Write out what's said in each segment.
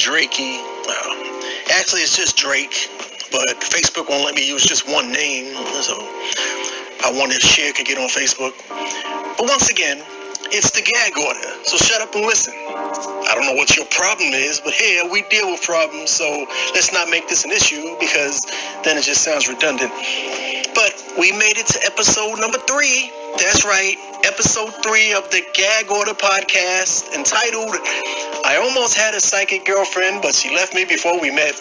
Drakey. Actually, it's just Drake, but Facebook won't let me use just one name, so I wanted to share could get on Facebook. But once again, it's the Gag Order, so shut up and listen. I don't know what your problem is, but here we deal with problems, so let's not make this an issue because then it just sounds redundant. But we made it to episode number 3. That's right, episode 3 of the Gag Order Podcast, entitled, I Almost Had a Psychic Girlfriend, but She Left Me Before We Met,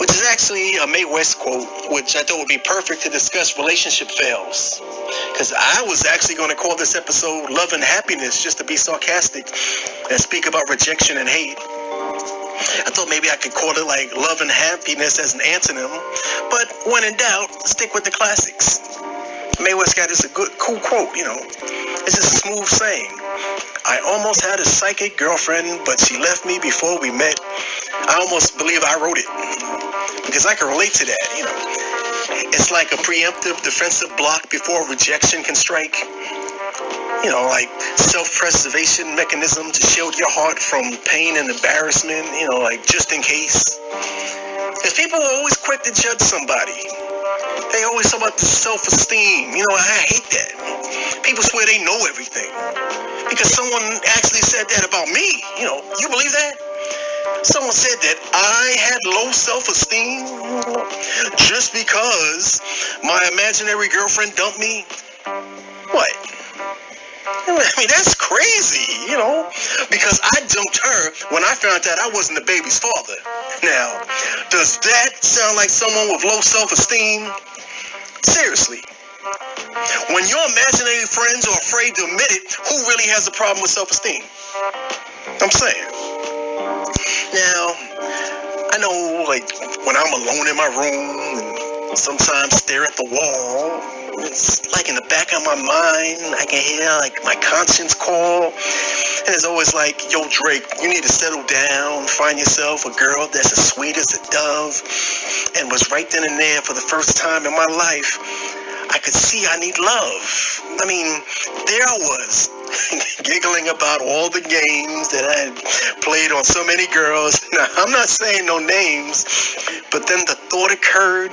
which is actually a Mae West quote, which I thought would be perfect to discuss relationship fails. Because I was actually going to call this episode Love and Happiness, just to be sarcastic and speak about rejection and hate. I thought maybe I could call it like Love and Happiness as an antonym, but when in doubt, stick with the classics. Mae West got this a good, cool quote, It's just a smooth saying. I almost had a psychic girlfriend, but she left me before we met. I almost believe I wrote it because I can relate to that, It's like a preemptive defensive block before rejection can strike. Like self-preservation mechanism to shield your heart from pain and embarrassment, like just in case. Because people are always quick to judge somebody. They always talk about the self-esteem. I hate that. People swear they know everything. Because someone actually said that about me. You believe that? Someone said that I had low self-esteem just because my imaginary girlfriend dumped me. What? That's crazy, because I dumped her when I found out I wasn't the baby's father. Now, does that sound like someone with low self-esteem? Seriously. When your imaginary friends are afraid to admit it, who really has a problem with self-esteem? I'm saying. Now, I know, when I'm alone in my room and sometimes stare at the wall, it's like in the back of my mind, I can hear, my conscience call. And it's always like, yo, Drake, you need to settle down, find yourself a girl that's as sweet as a dove. And was right then and there for the first time in my life, I could see I need love. There I was, giggling about all the games that I had played on so many girls. Now, I'm not saying no names, but then the thought occurred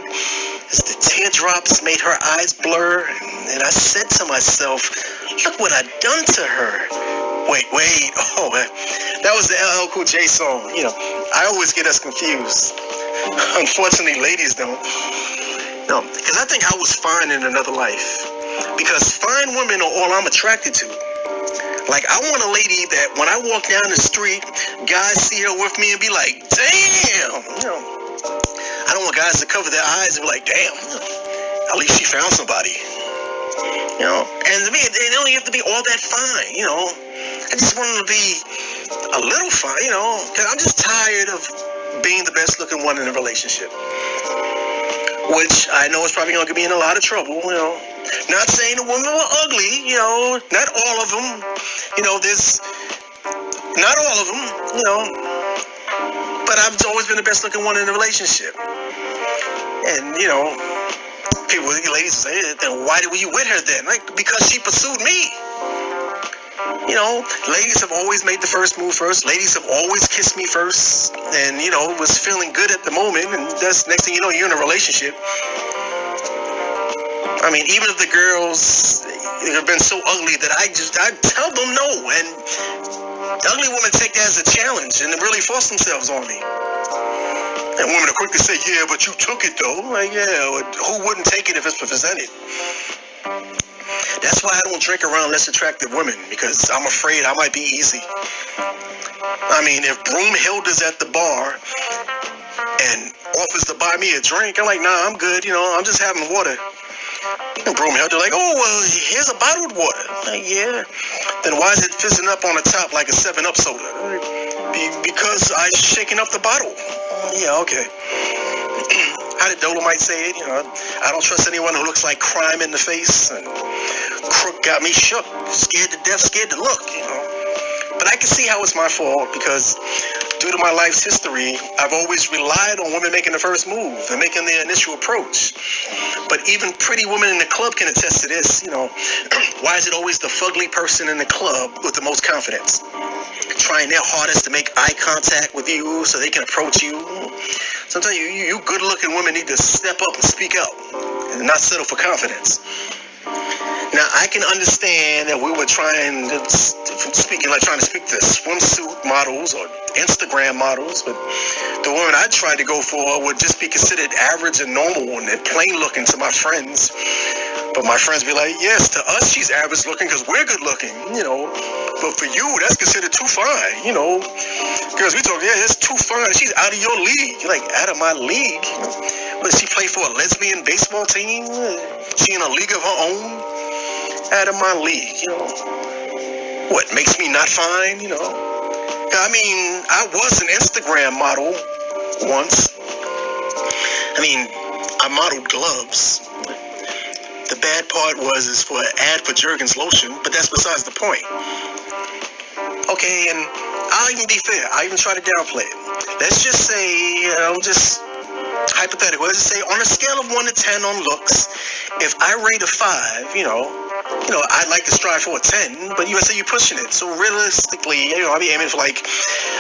as the teardrops made her eyes blur, and I said to myself, look what I've done to her. Wait, oh, that was the LL Cool J song. I always get us confused. Unfortunately, ladies don't. No, because I think I was fine in another life. Because fine women are all I'm attracted to. I want a lady that when I walk down the street, guys see her with me and be like, damn. I don't want guys to cover their eyes and be like, damn, at least she found somebody. And to me, they don't have to be all that fine, I just want them to be a little fine, because I'm just tired of being the best looking one in a relationship. Which I know is probably going to get me in a lot of trouble, Not saying the women were ugly, not all of them. There's not all of them, But I've always been the best looking one in a relationship. And, people, ladies say, then why were you with her then? Because she pursued me. Ladies have always made the first move first. Ladies have always kissed me first. And, was feeling good at the moment. And that's next thing you know, you're in a relationship. Even if the girls have been so ugly that I tell them no. And the ugly women take that as a challenge and really force themselves on me. And women are quick to say, yeah, but you took it though. Who wouldn't take it if it's presented? That's why I don't drink around less attractive women, because I'm afraid I might be easy. If Broomhilda's at the bar and offers to buy me a drink, I'm like, nah, I'm good, I'm just having water. And Broomhilda like, oh, well, here's a bottled water. Yeah. Then why is it fizzing up on the top like a 7-Up soda? Because I'm shaking up the bottle. Yeah, okay. How did Dolomite say it? I don't trust anyone who looks like crime in the face. And Crook got me shook, scared to death, scared to look, But I can see how it's my fault because due to my life's history, I've always relied on women making the first move and making the initial approach. But even pretty women in the club can attest to this, Why is it always the fugly person in the club with the most confidence? trying their hardest to make eye contact with you so they can approach you. Sometimes you good-looking women need to step up and speak out and not settle for confidence. Now, I can understand that we were trying to speak to swimsuit models or Instagram models, but the women I tried to go for would just be considered average and normal and plain looking to my friends. But my friends be like, yes, to us she's average looking because we're good looking, But for you, that's considered too fine, Because we talk, it's too fine. She's out of your league. You're like, out of my league? But she play for a lesbian baseball team? She in a league of her own? Out of my league, What makes me not fine, I mean, I was an Instagram model once. I modeled gloves. The bad part is for an ad for Jergens lotion, but that's besides the point. Okay, and I'll even be fair. I even try to downplay it. Let's just say, just hypothetical. Let's just say on a scale of 1 to 10 on looks, if I rate a 5, I'd like to strive for a 10, but you say you're pushing it. So realistically, I'll be aiming for like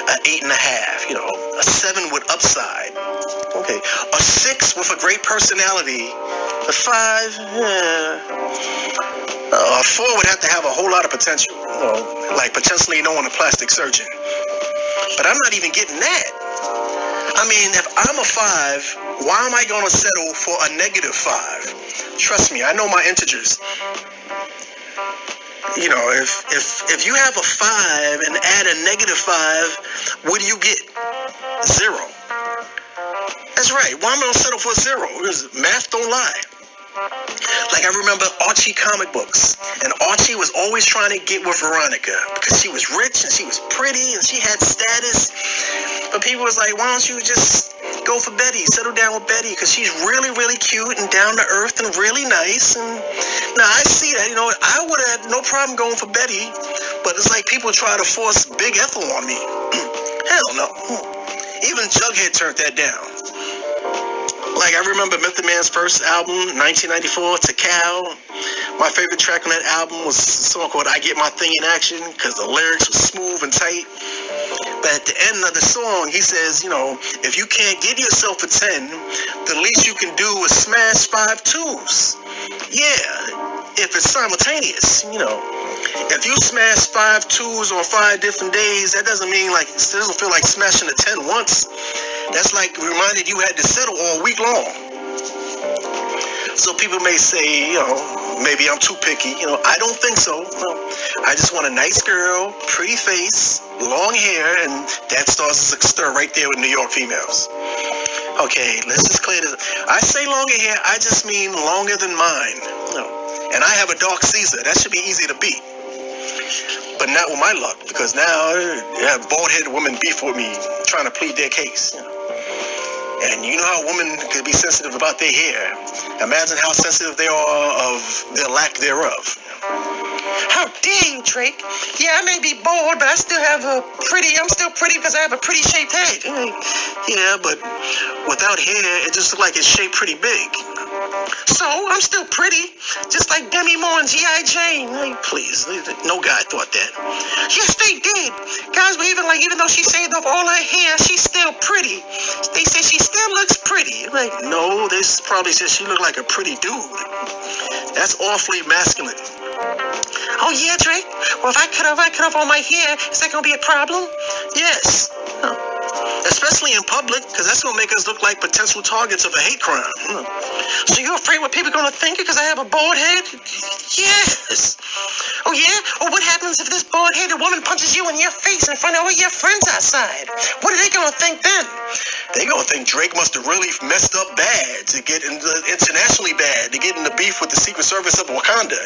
an 8.5, a 7 with upside. Okay, a 6 with a great personality. A 5, a 4 would have to have a whole lot of potential, like potentially knowing a plastic surgeon. But I'm not even getting that. If I'm a 5, why am I going to settle for a -5? Trust me, I know my integers. If you have a 5 and add a -5, what do you get? 0. That's right. Why am I going to settle for 0? Because math don't lie. Like I remember Archie comic books, and Archie was always trying to get with Veronica because she was rich and she was pretty and she had status. But people was like, why don't you just go for Betty, settle down with Betty because she's really, really cute and down to earth and really nice. And now I see that, I would have had no problem going for Betty, but it's like people try to force Big Ethel on me. Hell no. Even Jughead turned that down. Like, I remember Method Man's first album, 1994, To Cal. My favorite track on that album was a song called I Get My Thing in Action, because the lyrics were smooth and tight. But at the end of the song, he says, if you can't get yourself a 10, the least you can do is smash 5 2s. Yeah, if it's simultaneous, If you smash 5 2s on 5 different days, that doesn't mean it doesn't feel like smashing a 10 once. That's like reminded you had to settle all week long. So people may say, maybe I'm too picky. I don't think so. No. I just want a nice girl, pretty face, long hair, and that starts to stir right there with New York females. Okay, let's just clear this. I say longer hair, I just mean longer than mine. And I have a dark Caesar. That should be easy to beat. But not with my luck, because now you have bald-headed women beef with me trying to plead their case. And you know how women could be sensitive about their hair. Imagine how sensitive they are of their lack thereof. How dare you, Drake? Yeah, I may be bald, but I still have I'm still pretty because I have a pretty shaped head. Yeah, but without hair, it just looks like it's shaped pretty big. So, I'm still pretty, just like Demi Moore and G.I. Jane. Hey, please, no guy thought that. Yes, they did. Guys were even though she shaved off all her hair, she's still pretty. They say she still looks pretty. No, they probably said she looked like a pretty dude. That's awfully masculine. Oh, yeah, Drake? Well, if I cut off all my hair, is that going to be a problem? Yes. Especially in public, because that's going to make us look like potential targets of a hate crime. So you're afraid what people are going to think because I have a bald head? Yes. Oh, yeah? Or what happens if this bald-headed woman punches you in your face in front of all your friends outside? What are they going to think then? They're going to think Drake must have really messed up bad to get internationally bad, to get into beef with the Secret Service of Wakanda,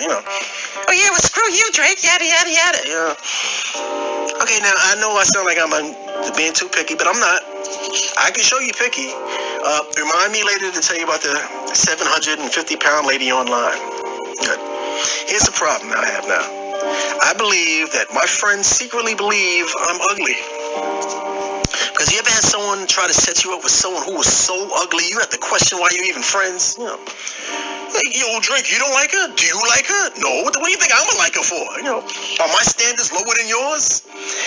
Oh, yeah, well, screw you, Drake, yada, yada, yada. Yeah. Okay, now, I know I sound like I'm being too picky, but I'm not. I can show you picky. Remind me later to tell you about the 750-pound lady online. Good. Here's the problem I have now. I believe that my friends secretly believe I'm ugly. Because you ever had someone try to set you up with someone who was so ugly, you have to question why you're even friends? Hey, yo, Drake, you don't like her? Do you like her? No. What do you think I'm going to like her for? Are my standards lower than yours?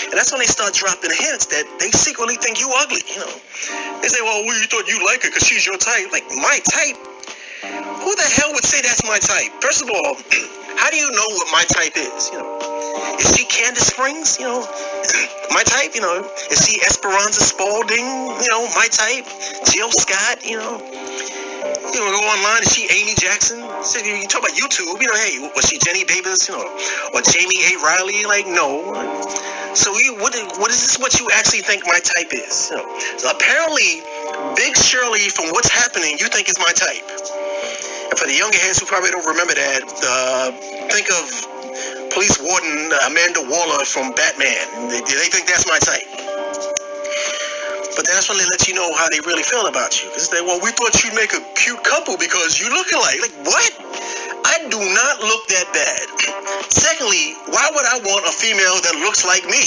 And that's when they start dropping hints that they secretly think you ugly, They say, well, you thought you like her because she's your type. Like, my type? Who the hell would say that's my type? First of all, how do you know what my type is? Is she Candace Springs? My type? Is she Esperanza Spalding? My type? Jill Scott? Go online. Is she Amy Jackson? So you talk about YouTube. Hey, was she Jenny Davis? Or Jamie A. Riley? Like, no. So what is this? What you actually think my type is? So apparently, Big Shirley, from what's happening, you think is my type. And for the younger heads who probably don't remember that, think of Police Warden Amanda Waller from Batman. They think that's my type. But that's when they let you know how they really feel about you. Because they, well, we thought you'd make a cute couple because you look alike. Like, what? I do not look that bad. Secondly, why would I want a female that looks like me?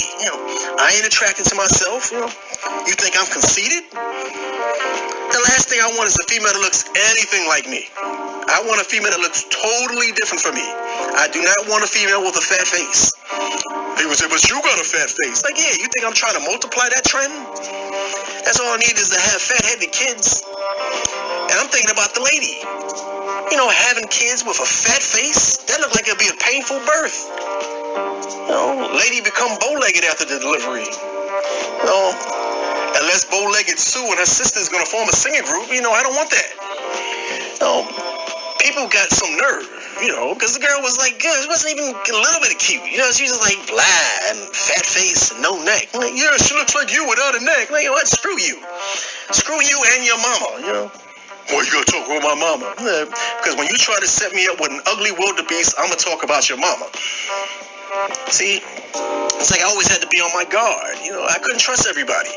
I ain't attracted to myself. You think I'm conceited? The last thing I want is a female that looks anything like me. I want a female that looks totally different from me. I do not want a female with a fat face. People say, but you got a fat face. Like, yeah, you think I'm trying to multiply that trend? That's all I need is to have fat-headed kids. And I'm thinking about the lady. Having kids with a fat face, that look like it'd be a painful birth. Lady become bow-legged after the delivery. Unless bow-legged Sue and her sister's gonna form a singing group, I don't want that. People got some nerve, because the girl was like good. She wasn't even a little bit cute. She was just like blah and fat face and no neck. I'm like, yeah, she looks like you without a neck. Like, what? Screw you. Screw you and your mama, Well, you gotta talk about my mama. Yeah, because when you try to set me up with an ugly wildebeest, I'm gonna talk about your mama. See? It's like I always had to be on my guard. I couldn't trust everybody.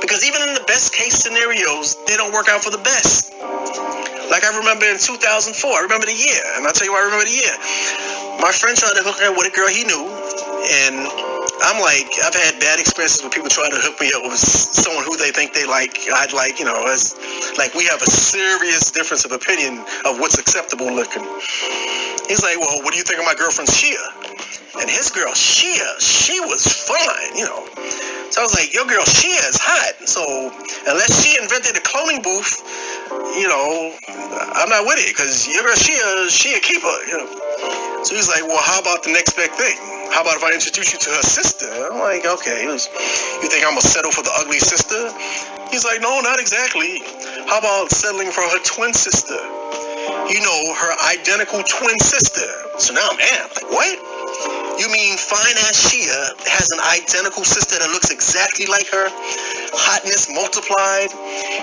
Because even in the best case scenarios, they don't work out for the best. Like I remember in 2004, I remember the year, and I'll tell you why I remember the year. My friend tried to hook me up with a girl he knew, and I'm like, I've had bad experiences with people trying to hook me up with someone who they think they like, I'd like, it's like we have a serious difference of opinion of what's acceptable looking. He's like, well, what do you think of my girlfriend Shia? And his girl Shia, she was fine, So I was like, your girl Shia is hot. So unless she invented a cloning booth, I'm not with it because your girl Shia, she a keeper, So he's like, well, how about the next big thing? How about if I introduce you to her sister? I'm like, okay. You think I'm going to settle for the ugly sister? He's like, no, not exactly. How about settling for her twin sister? Her identical twin sister. So now I'm amped. Like, what? You mean fine-ass Shia has an identical sister that looks exactly like her? Hotness multiplied?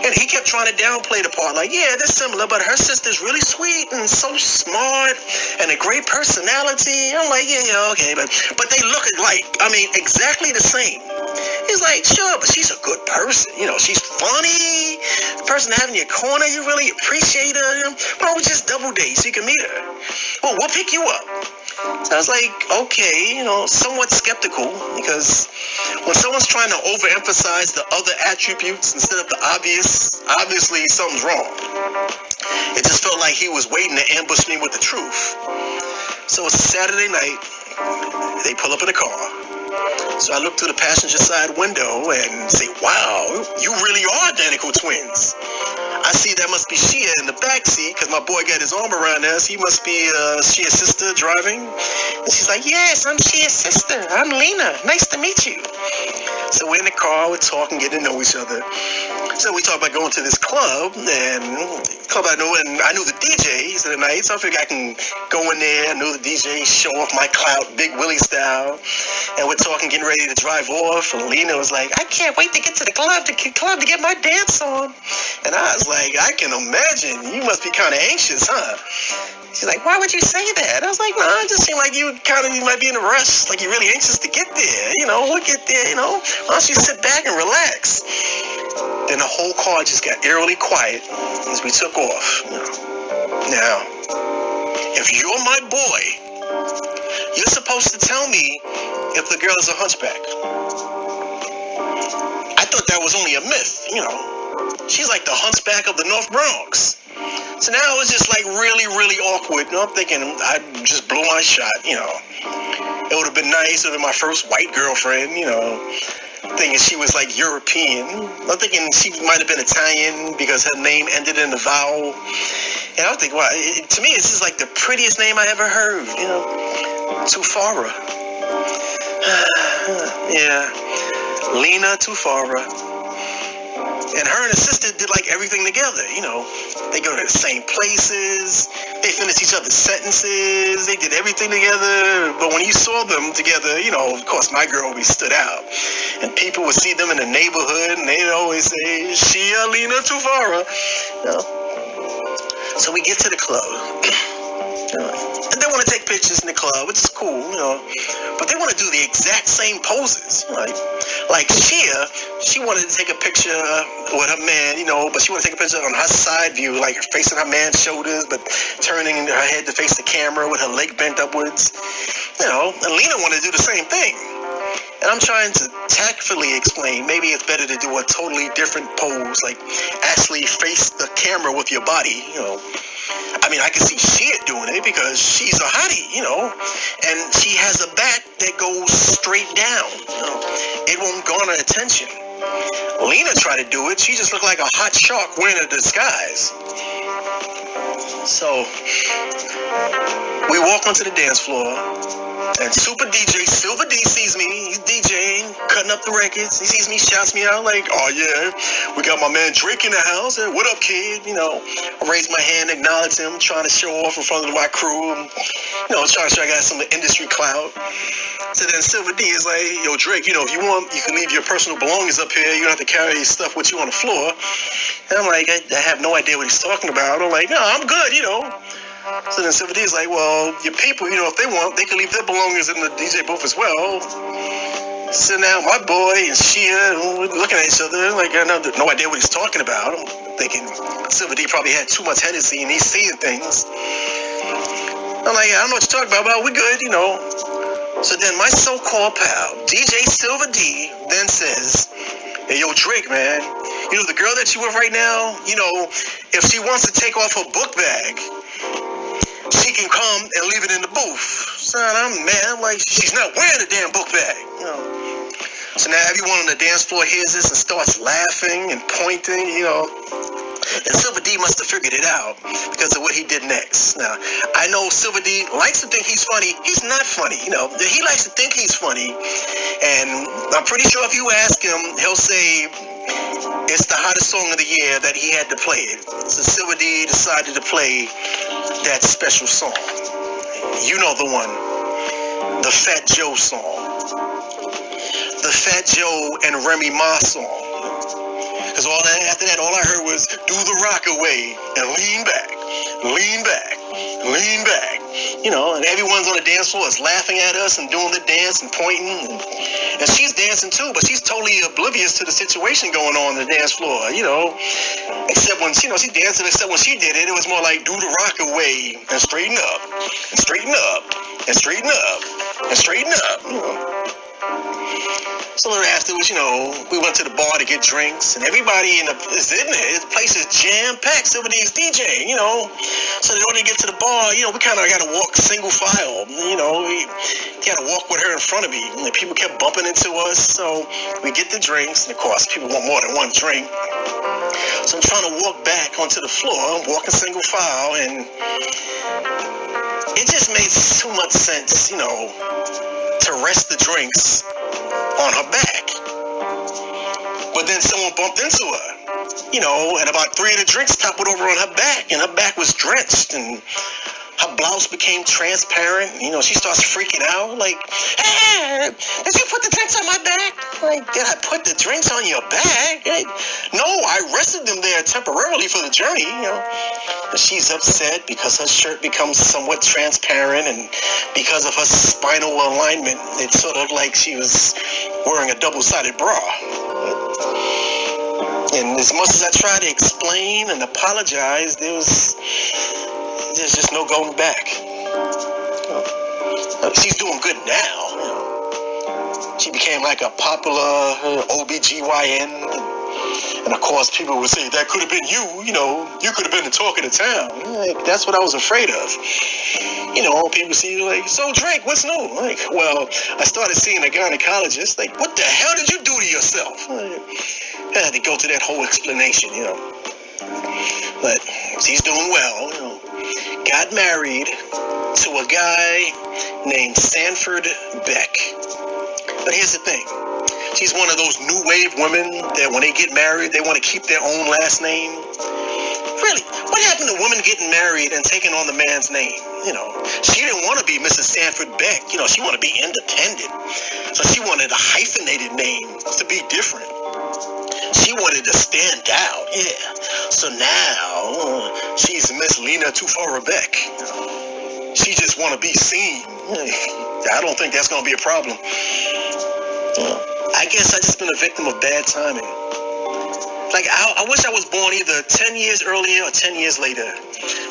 And he kept trying to downplay the part. Like, yeah, they're similar, but her sister's really sweet and so smart and a great personality. I'm like, yeah, okay, but they look alike. Exactly the same. He's like, sure, but she's a good person. She's funny. The person having your corner, you really appreciate her. Why don't we just double date so you can meet her? Well, we'll pick you up. So I was like, okay, somewhat skeptical because when someone's trying to overemphasize the other attributes instead of the obviously something's wrong. It just felt like he was waiting to ambush me with the truth. So it's a Saturday night. They pull up in a car. So I look through the passenger side window and say, wow, you really are identical twins. I see that must be Shia in the back seat because my boy got his arm around us. He must be Shia's sister driving. And she's like, yes, I'm Shia's sister. I'm Lena. Nice to meet you. So we're in the car, we're talking, getting to know each other. So we talk about going to this club, and I knew the DJs of the night, so I figured I can go in there. I knew the DJ, show off my clout, Big Willie style. And we're talking, getting ready to drive off, and Lena was like, I can't wait to get to the club to get my dance on. And I was like, I can imagine. You must be kind of anxious, huh? She's like, why would you say that? I was like, no, it just seemed like you might be in a rush, like you're really anxious to get there. We'll get there, Why don't you sit back and relax? Then the whole car just got eerily quiet as we took off. Now, if you're my boy, you're supposed to tell me if the girl is a hunchback. I thought that was only a myth, She's like the hunchback of the North Bronx. So now it was just like really, really awkward. I'm thinking I just blew my shot, It would have been nice. It would have been my first white girlfriend, thinking she was like European. I'm thinking she might have been Italian because her name ended in a vowel. And I was thinking, wow, to me, it's just like the prettiest name I ever heard, Tufara. Yeah, Lena Tufara. And her and her sister did like everything together, They go to the same places. They finished each other's sentences. They did everything together. But when you saw them together, of course, my girl always stood out. And people would see them in the neighborhood, and they'd always say, Shia Lena Tufara. So we get to the club. And they want to take pictures in the club, which is cool, but they want to do the exact same poses. Like Shia, she wanted to take a picture with her man, but she wanted to take a picture on her side view, like facing her man's shoulders, but turning her head to face the camera with her leg bent upwards. And Lena wanted to do the same thing. And I'm trying to tactfully explain, maybe it's better to do a totally different pose, like actually face the camera with your body, I can see Shia doing it because she's a hottie, and she has a back that goes straight down. It won't garner attention. Lena tried to do it. She just looked like a hot shark wearing a disguise. So we walk onto the dance floor, and Super DJ Silver D sees me. He's DJing, cutting up the records. He sees me, shouts me out like, "Oh yeah, we got my man Drake in the house. Hey, what up, kid?" I raise my hand, acknowledge him, trying to show off in front of my crew. Trying to show I got some industry clout. So then Silver D is like, "Yo, Drake, if you want, you can leave your personal belongings up here. You don't have to carry your stuff with you on the floor." And I'm like, I have no idea what he's talking about. I'm like, "No, I'm good, So then Silver D is like, "Well, your people, if they want, they can leave their belongings in the DJ booth as well." So now my boy and Shia, we're looking at each other like I have no idea what he's talking about. I'm thinking Silver D probably had too much Hennessy and he's seeing things. I'm like, I don't know what you're talking about, but we're good, So then my so-called pal, DJ Silver D, then says, "Hey, yo, Drake, man, the girl that you with right now, if she wants to take off her book bag, she can come and leave it in the booth." Son, I'm mad. I'm like, she's not wearing a damn book bag. So now everyone on the dance floor hears this and starts laughing and pointing, And Silver D must have figured it out because of what he did next. Now, I know Silver D likes to think he's funny. He's not funny, He likes to think he's funny. And I'm pretty sure if you ask him, he'll say it's the hottest song of the year that he had to play it. So Silver D decided to play that special song. You know the one. The Fat Joe song. The Fat Joe and Remy Ma song. Because after that, all I heard was, "Do the rock away and lean back, lean back, lean back." And everyone's on the dance floor is laughing at us and doing the dance and pointing. And she's dancing too, but she's totally oblivious to the situation going on the dance floor, Except when, she's dancing, except when she did it, it was more like, "Do the rock away and straighten up, and straighten up, and straighten up, and straighten up." So afterwards, we went to the bar to get drinks, and everybody is in there. The place is jam-packed. Silver D is DJing, So in order to get to the bar, we kind of got to walk single file. We got to walk with her in front of me. And people kept bumping into us, so we get the drinks. And of course, people want more than one drink. So I'm trying to walk back onto the floor. I'm walking single file, and it just made too much sense, to rest the drinks on her back. But then someone bumped into her, and about 3 of the drinks toppled over on her back, and her back was drenched, and her blouse became transparent. She starts freaking out, like, "Hey, did you put the drinks on my back?" Like, "Did I put the drinks on your back?" Like, "No, I rested them there temporarily for the journey." And she's upset because her shirt becomes somewhat transparent, and because of her spinal alignment, it sort of like she was wearing a double-sided bra. And as much as I tried to explain and apologize, there's just no going back. She's doing good now. She became like a popular OBGYN. And of course, people would say, that could have been you, you could have been the talk of the town. Like, that's what I was afraid of. People see you like, so Drake, what's new? Like, well, I started seeing a gynecologist. Like, what the hell did you do to yourself? I had to go to that whole explanation, But he's doing well, Got married to a guy named Sanford Beck. But here's the thing. She's one of those new wave women that when they get married, they want to keep their own last name. Really, what happened to women getting married and taking on the man's name? She didn't want to be Mrs. Sanford Beck. She wanted to be independent. So she wanted a hyphenated name to be different. She wanted to stand out, yeah. So now she's Miss Lena Tufara Beck. She just want to be seen. I don't think that's going to be a problem. I guess I just been a victim of bad timing. Like, I wish I was born either 10 years earlier or 10 years later.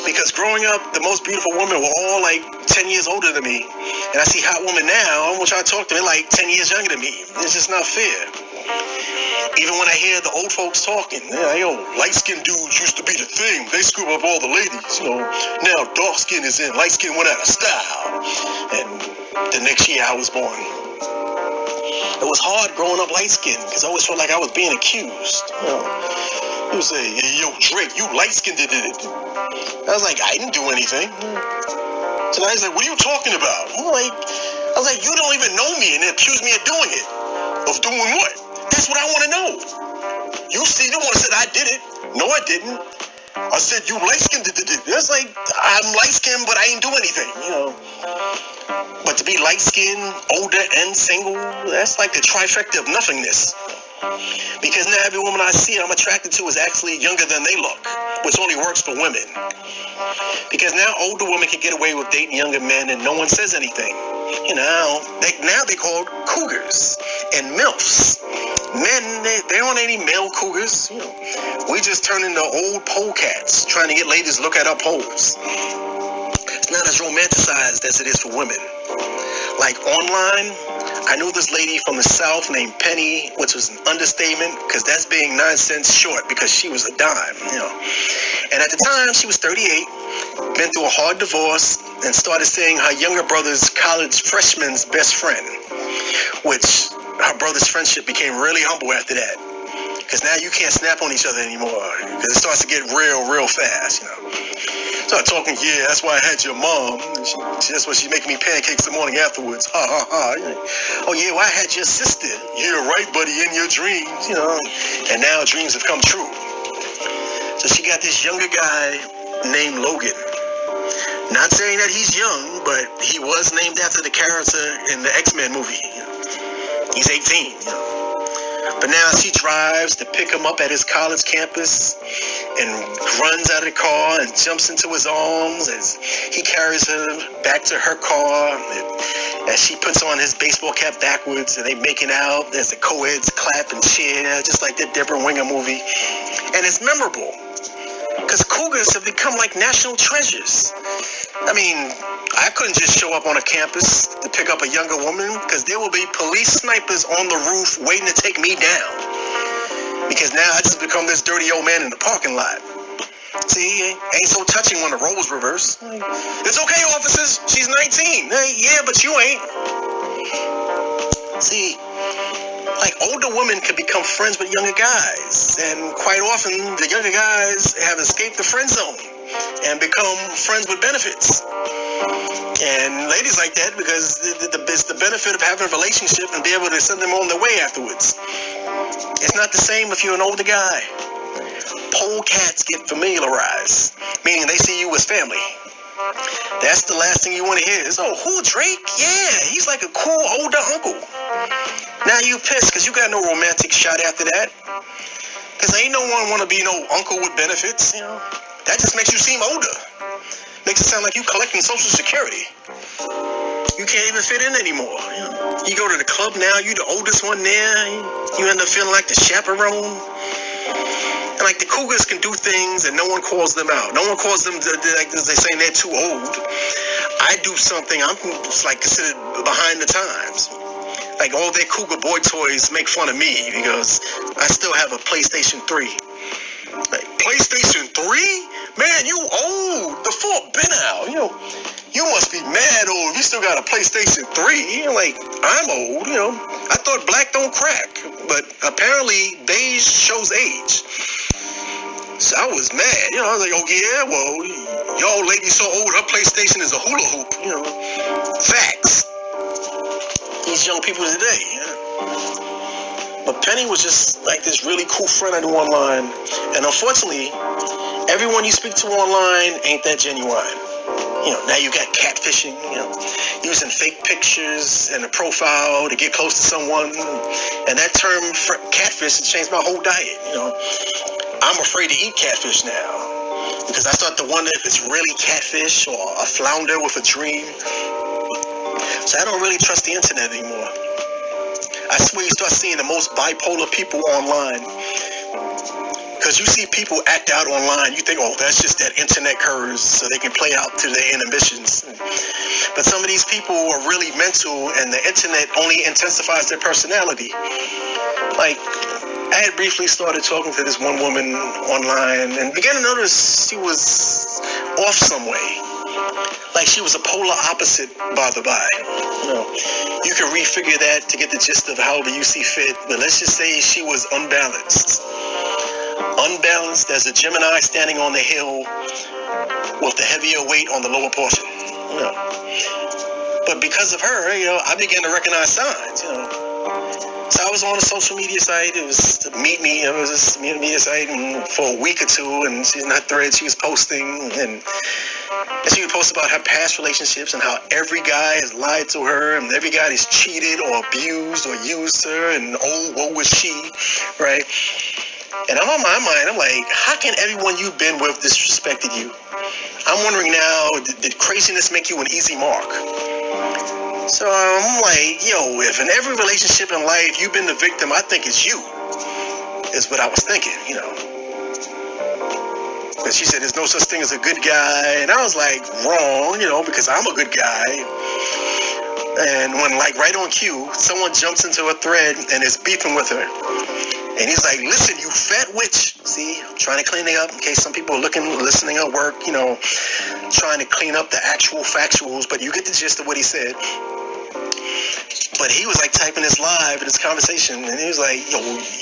Because growing up, the most beautiful women were all like 10 years older than me. And I see hot women now, which I talk to, they're like 10 years younger than me. It's just not fair. Even when I hear the old folks talking, light-skinned dudes used to be the thing. They scoop up all the ladies, Now dark skin is in, light skin went out of style. And the next year I was born. It was hard growing up light-skinned because I always felt like I was being accused. You would say, hey, yo, Drake, you light-skinned did it. I was like, I didn't do anything. So I was like, what are you talking about? I was like, you don't even know me and accuse me of doing it. Of doing what? That's what I want to know. You see, the one said I did it. No, I didn't. I said you light-skinned did it. That's like, I'm light-skinned, but I ain't do anything, But to be light-skinned, older, and single, that's like the trifecta of nothingness. Because now every woman I see I'm attracted to is actually younger than they look, which only works for women. Because now older women can get away with dating younger men and no one says anything. Now they called cougars and MILFs. Men, they aren't any male cougars. We just turn into old polecats trying to get ladies to look at our poles. It's not as romanticized as it is for women. Like online, I knew this lady from the South named Penny, which was an understatement because that's being 9 cents short because she was a dime, And at the time, she was 38, been through a hard divorce, and started seeing her younger brother's college freshman's best friend, which her brother's friendship became really humble after that. Because now you can't snap on each other anymore because it starts to get real fast, Start talking, yeah, that's why I had your mom. That's why she's making me pancakes the morning afterwards. Ha, ha, ha. Oh, yeah, well, I had your sister. You're right, buddy, in your dreams, And now dreams have come true. So she got this younger guy named Logan. Not saying that he's young, but he was named after the character in the X-Men movie. He's 18, But now she drives to pick him up at his college campus and runs out of the car and jumps into his arms as he carries her back to her car. And as she puts on his baseball cap backwards and they making out as the co-eds clap and cheer, just like that Deborah Winger movie. And it's memorable because cougars have become like national treasures. I mean, I couldn't just show up on a campus to pick up a younger woman because there will be police snipers on the roof waiting to take me down. Because now I just become this dirty old man in the parking lot. See, ain't so touching when the roles reverse. It's okay, officers. She's 19. Hey, yeah, but you ain't. See, like older women can become friends with younger guys. And quite often, the younger guys have escaped the friend zone and become friends with benefits. And ladies like that because it's the benefit of having a relationship and be able to send them on their way afterwards. It's not the same if you're an older guy. Polecats get familiarized, meaning they see you as family. That's the last thing you want to hear is, oh, who, Drake? Yeah, he's like a cool older uncle. Now you pissed because you got no romantic shot after that. Because ain't no one want to be no uncle with benefits, That just makes you seem older. Makes it sound like you collecting Social Security. You can't even fit in anymore. You go to the club now, you the oldest one there. You end up feeling like the chaperone. And like the cougars can do things and no one calls them out. No one calls them, like they saying they're too old. I do something, I'm like considered behind the times. like all their cougar boy toys make fun of me because I still have a PlayStation 3. Like, PlayStation 3? Man, you old. The fault been out. You must be mad old. You still got a PlayStation 3. Like, I'm old, I thought black don't crack. But apparently, beige shows age. So I was mad. I was like, oh, yeah, well, y'all lady so old, her PlayStation is a hula hoop. Facts. These young people today, But Penny was just like this really cool friend I knew online. And unfortunately, everyone you speak to online ain't that genuine. Now you got catfishing, using fake pictures and a profile to get close to someone. And that term catfish has changed my whole diet, I'm afraid to eat catfish now because I start to wonder if it's really catfish or a flounder with a dream. So I don't really trust the internet anymore. I swear you start seeing the most bipolar people online. Because you see people act out online, you think, oh, that's just that internet curse, so they can play out to their inhibitions. But some of these people are really mental, and the internet only intensifies their personality. Like, I had briefly started talking to this one woman online, and began to notice she was off some way. Like she was a polar opposite, by the by. You can refigure that to get the gist of however you see fit, but let's just say she was unbalanced. Unbalanced as a Gemini standing on the hill with the heavier weight on the lower portion. But because of her, I began to recognize signs, So I was on a social media site. It was a Meet Me. It was a media site for a week or two, and she's in her thread. She was posting, and she would post about her past relationships and how every guy has lied to her, and every guy has cheated or abused or used her, and oh, woe was she, right? And I'm on my mind. I'm like, how can everyone you've been with disrespected you? I'm wondering now, did craziness make you an easy mark? So I'm like, if in every relationship in life you've been the victim, I think it's you, is what I was thinking, Because she said there's no such thing as a good guy. And I was like, wrong, because I'm a good guy. And when, like, right on cue, someone jumps into a thread and is beefing with her. And he's like, listen, you fat witch. See, I'm trying to clean it up in case some people are listening at work, trying to clean up the actual factuals. But you get the gist of what he said. But he was like typing this live in this conversation, and he was like,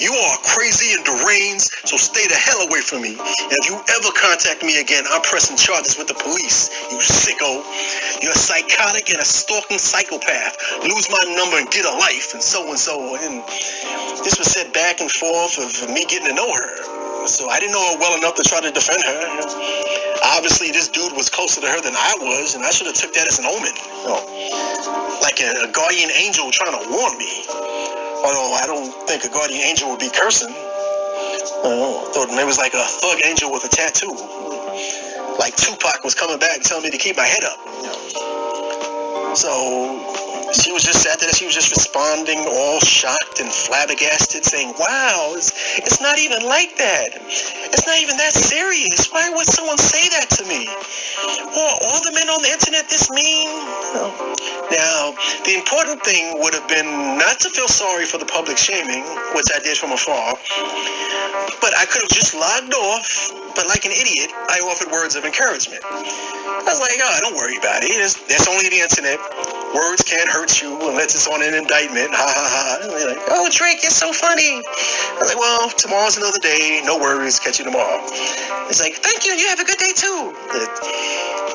you are crazy and deranged, so stay the hell away from me. And if you ever contact me again, I'm pressing charges with the police, you sicko. You're psychotic and a stalking psychopath. Lose my number and get a life, and so and so. And this was said back and forth of me getting to know her. So I didn't know her well enough to try to defend her. Obviously, this dude was closer to her than I was, and I should have took that as an omen. Like a guardian angel trying to warn me. Although I don't think a guardian angel would be cursing. I thought it was like a thug angel with a tattoo. Like Tupac was coming back telling me to keep my head up. So she was just sad that she was just responding all shocked and flabbergasted, saying, wow, it's not even like that. It's not even that serious. Why would someone say that to me? Or all the men on the internet this mean? Now, the important thing would have been not to feel sorry for the public shaming, which I did from afar, but I could have just logged off, but like an idiot, I offered words of encouragement. I was like, don't worry about it. That's only the internet. Words can't hurt you unless it's on an indictment. Ha ha ha. And they're like, oh, Drake, you're so funny. I was like, well, tomorrow's another day. No worries. Catch you tomorrow. It's like, thank you. You have a good day too.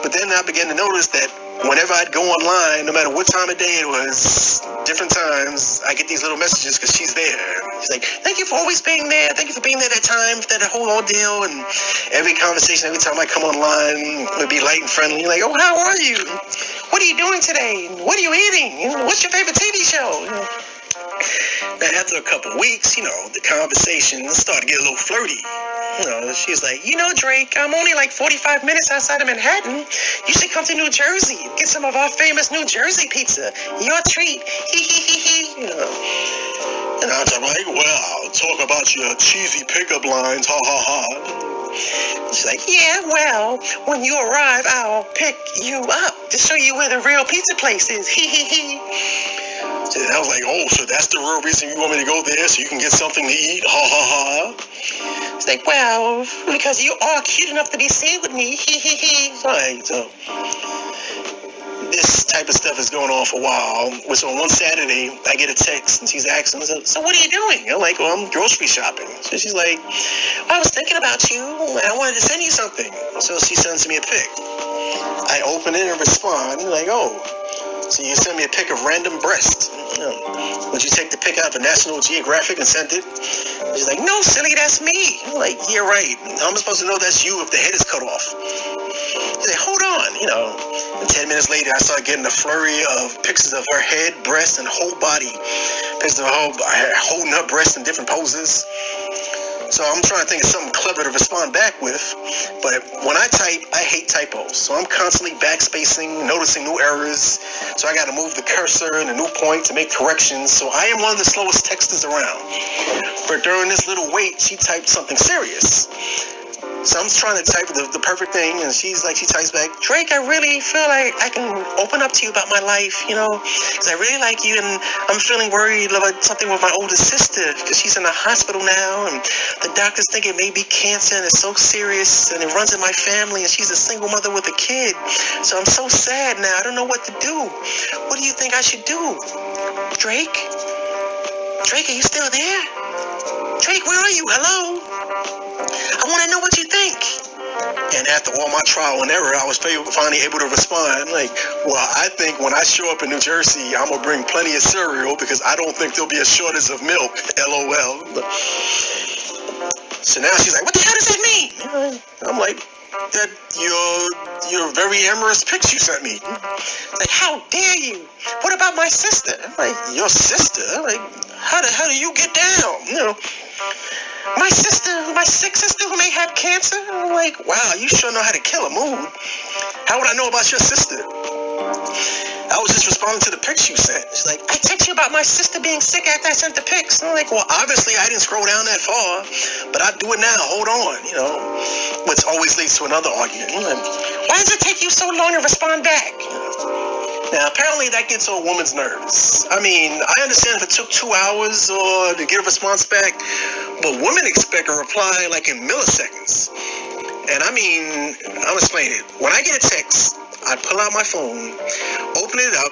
But then I began to notice that whenever I'd go online, no matter what time of day it was, different times, I get these little messages because she's there. She's like, thank you for always being there. Thank you for being there that time, for that whole ordeal. And every conversation, every time I come online, would be light and friendly. Like, oh, how are you? What are you doing today? What are you eating? What's your favorite TV show? Now, after a couple of weeks, the conversation started to get a little flirty. She's like, Drake, I'm only like 45 minutes outside of Manhattan. You should come to New Jersey. Get some of our famous New Jersey pizza. Your treat. And I was like, well, talk about your cheesy pickup lines. Ha, ha, ha. She's like, yeah, well, when you arrive, I'll pick you up to show you where the real pizza place is. I was like, oh, so that's the real reason you want me to go there, so you can get something to eat? Ha ha ha. It's like, well, because you are cute enough to be seen with me. He he he. Right, so this type of stuff is going on for a while. So on one Saturday, I get a text, and she's asking, so what are you doing? I'm like, well, I'm grocery shopping. So she's like, I was thinking about you, and I wanted to send you something. So she sends me a pic. I open it and respond, like, oh, so you send me a pic of random breasts. Would you take the pic out of National Geographic and send it? She's like, no, silly, that's me. I'm like, you're right. How am I supposed to know that's you if the head is cut off? She's like, hold on, And 10 minutes later, I started getting a flurry of pictures of her head, breast, and whole body. Pictures of her holding her breast in different poses. So I'm trying to think of something clever to respond back with. But when I type, I hate typos. So I'm constantly backspacing, noticing new errors. So I got to move the cursor and a new point to make corrections. So I am one of the slowest texters around. But during this little wait, she typed something serious. So I'm trying to type the perfect thing, and she types back, Drake, I really feel like I can open up to you about my life, because I really like you, and I'm feeling worried about something with my oldest sister, because she's in the hospital now, and the doctors think it may be cancer, and it's so serious, and it runs in my family, and she's a single mother with a kid, so I'm so sad now, I don't know what to do. What do you think I should do? Drake? Drake, are you still there? Drake, where are you? Hello? I want to know what you think. And after all my trial and error, I was finally able to respond like, well, I think when I show up in New Jersey, I'm going to bring plenty of cereal because I don't think there'll be a shortage of milk. LOL. So now she's like, what the hell does that mean? I'm like, that your very amorous pics you sent me. It's like, how dare you? What about my sister? I'm like, your sister? I'm like, how the hell do you get down? My sister, my sick sister who may have cancer? I'm like, wow, you sure know how to kill a mood. How would I know about your sister? I was just responding to the pics you sent. She's like, I text you about my sister being sick after I sent the pics. I'm like, well, obviously I didn't scroll down that far, but I'll do it now. Hold on, which always leads to another argument. Why does it take you so long to respond back? Now, apparently that gets on a woman's nerves. I mean, I understand if it took 2 hours or to get a response back, but women expect a reply like in milliseconds. And I mean, I'll explain it. When I get a text, I pull out my phone, open it up,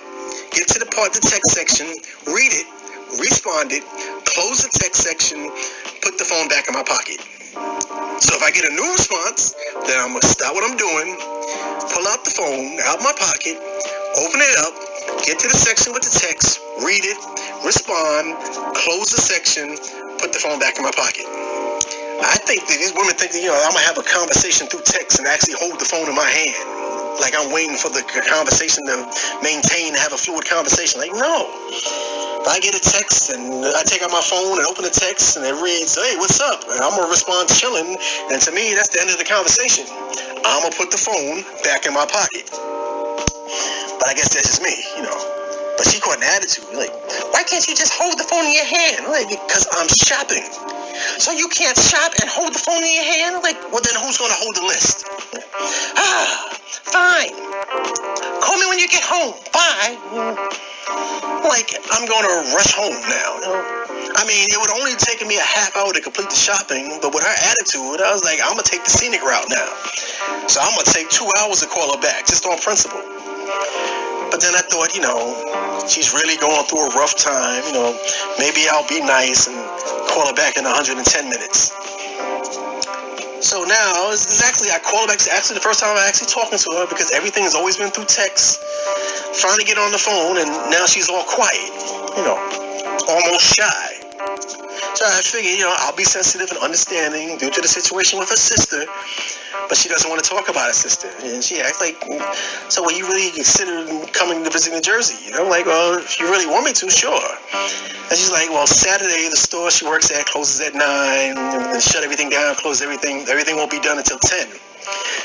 get to the part of the text section, read it, respond it, close the text section, put the phone back in my pocket. So if I get a new response, then I'm going to stop what I'm doing, pull out the phone out my pocket, open it up, get to the section with the text, read it, respond, close the section, put the phone back in my pocket. I think that these women think that, I'm going to have a conversation through text and actually hold the phone in my hand. Like I'm waiting for the conversation to maintain, have a fluid conversation. Like, no. If I get a text and I take out my phone and open the text and it reads, hey, what's up? And I'm going to respond chilling. And to me, that's the end of the conversation. I'm going to put the phone back in my pocket. But I guess that's just me, But she caught an attitude. Like, why can't you just hold the phone in your hand? Like, because I'm shopping. So you can't shop and hold the phone in your hand? Like, well, then who's going to hold the list? Fine. Call me when you get home. Bye. Like, I'm going to rush home now. I mean, it would only take me a half hour to complete the shopping, but with her attitude, I was like, I'm going to take the scenic route now. So I'm going to take 2 hours to call her back, just on principle. But then I thought, she's really going through a rough time. Maybe I'll be nice and call her back in 110 minutes. So now, I call her back. It's actually the first time I'm actually talking to her because everything has always been through text. Finally get on the phone, and now she's all quiet, almost shy. So I figured, I'll be sensitive and understanding due to the situation with her sister, but she doesn't want to talk about her sister. And she acts like, so will you really consider coming to visit New Jersey? I'm like, well, if you really want me to, sure. And she's like, well, Saturday, the store she works at closes at 9, and shut everything down, close everything. Everything won't be done until 10.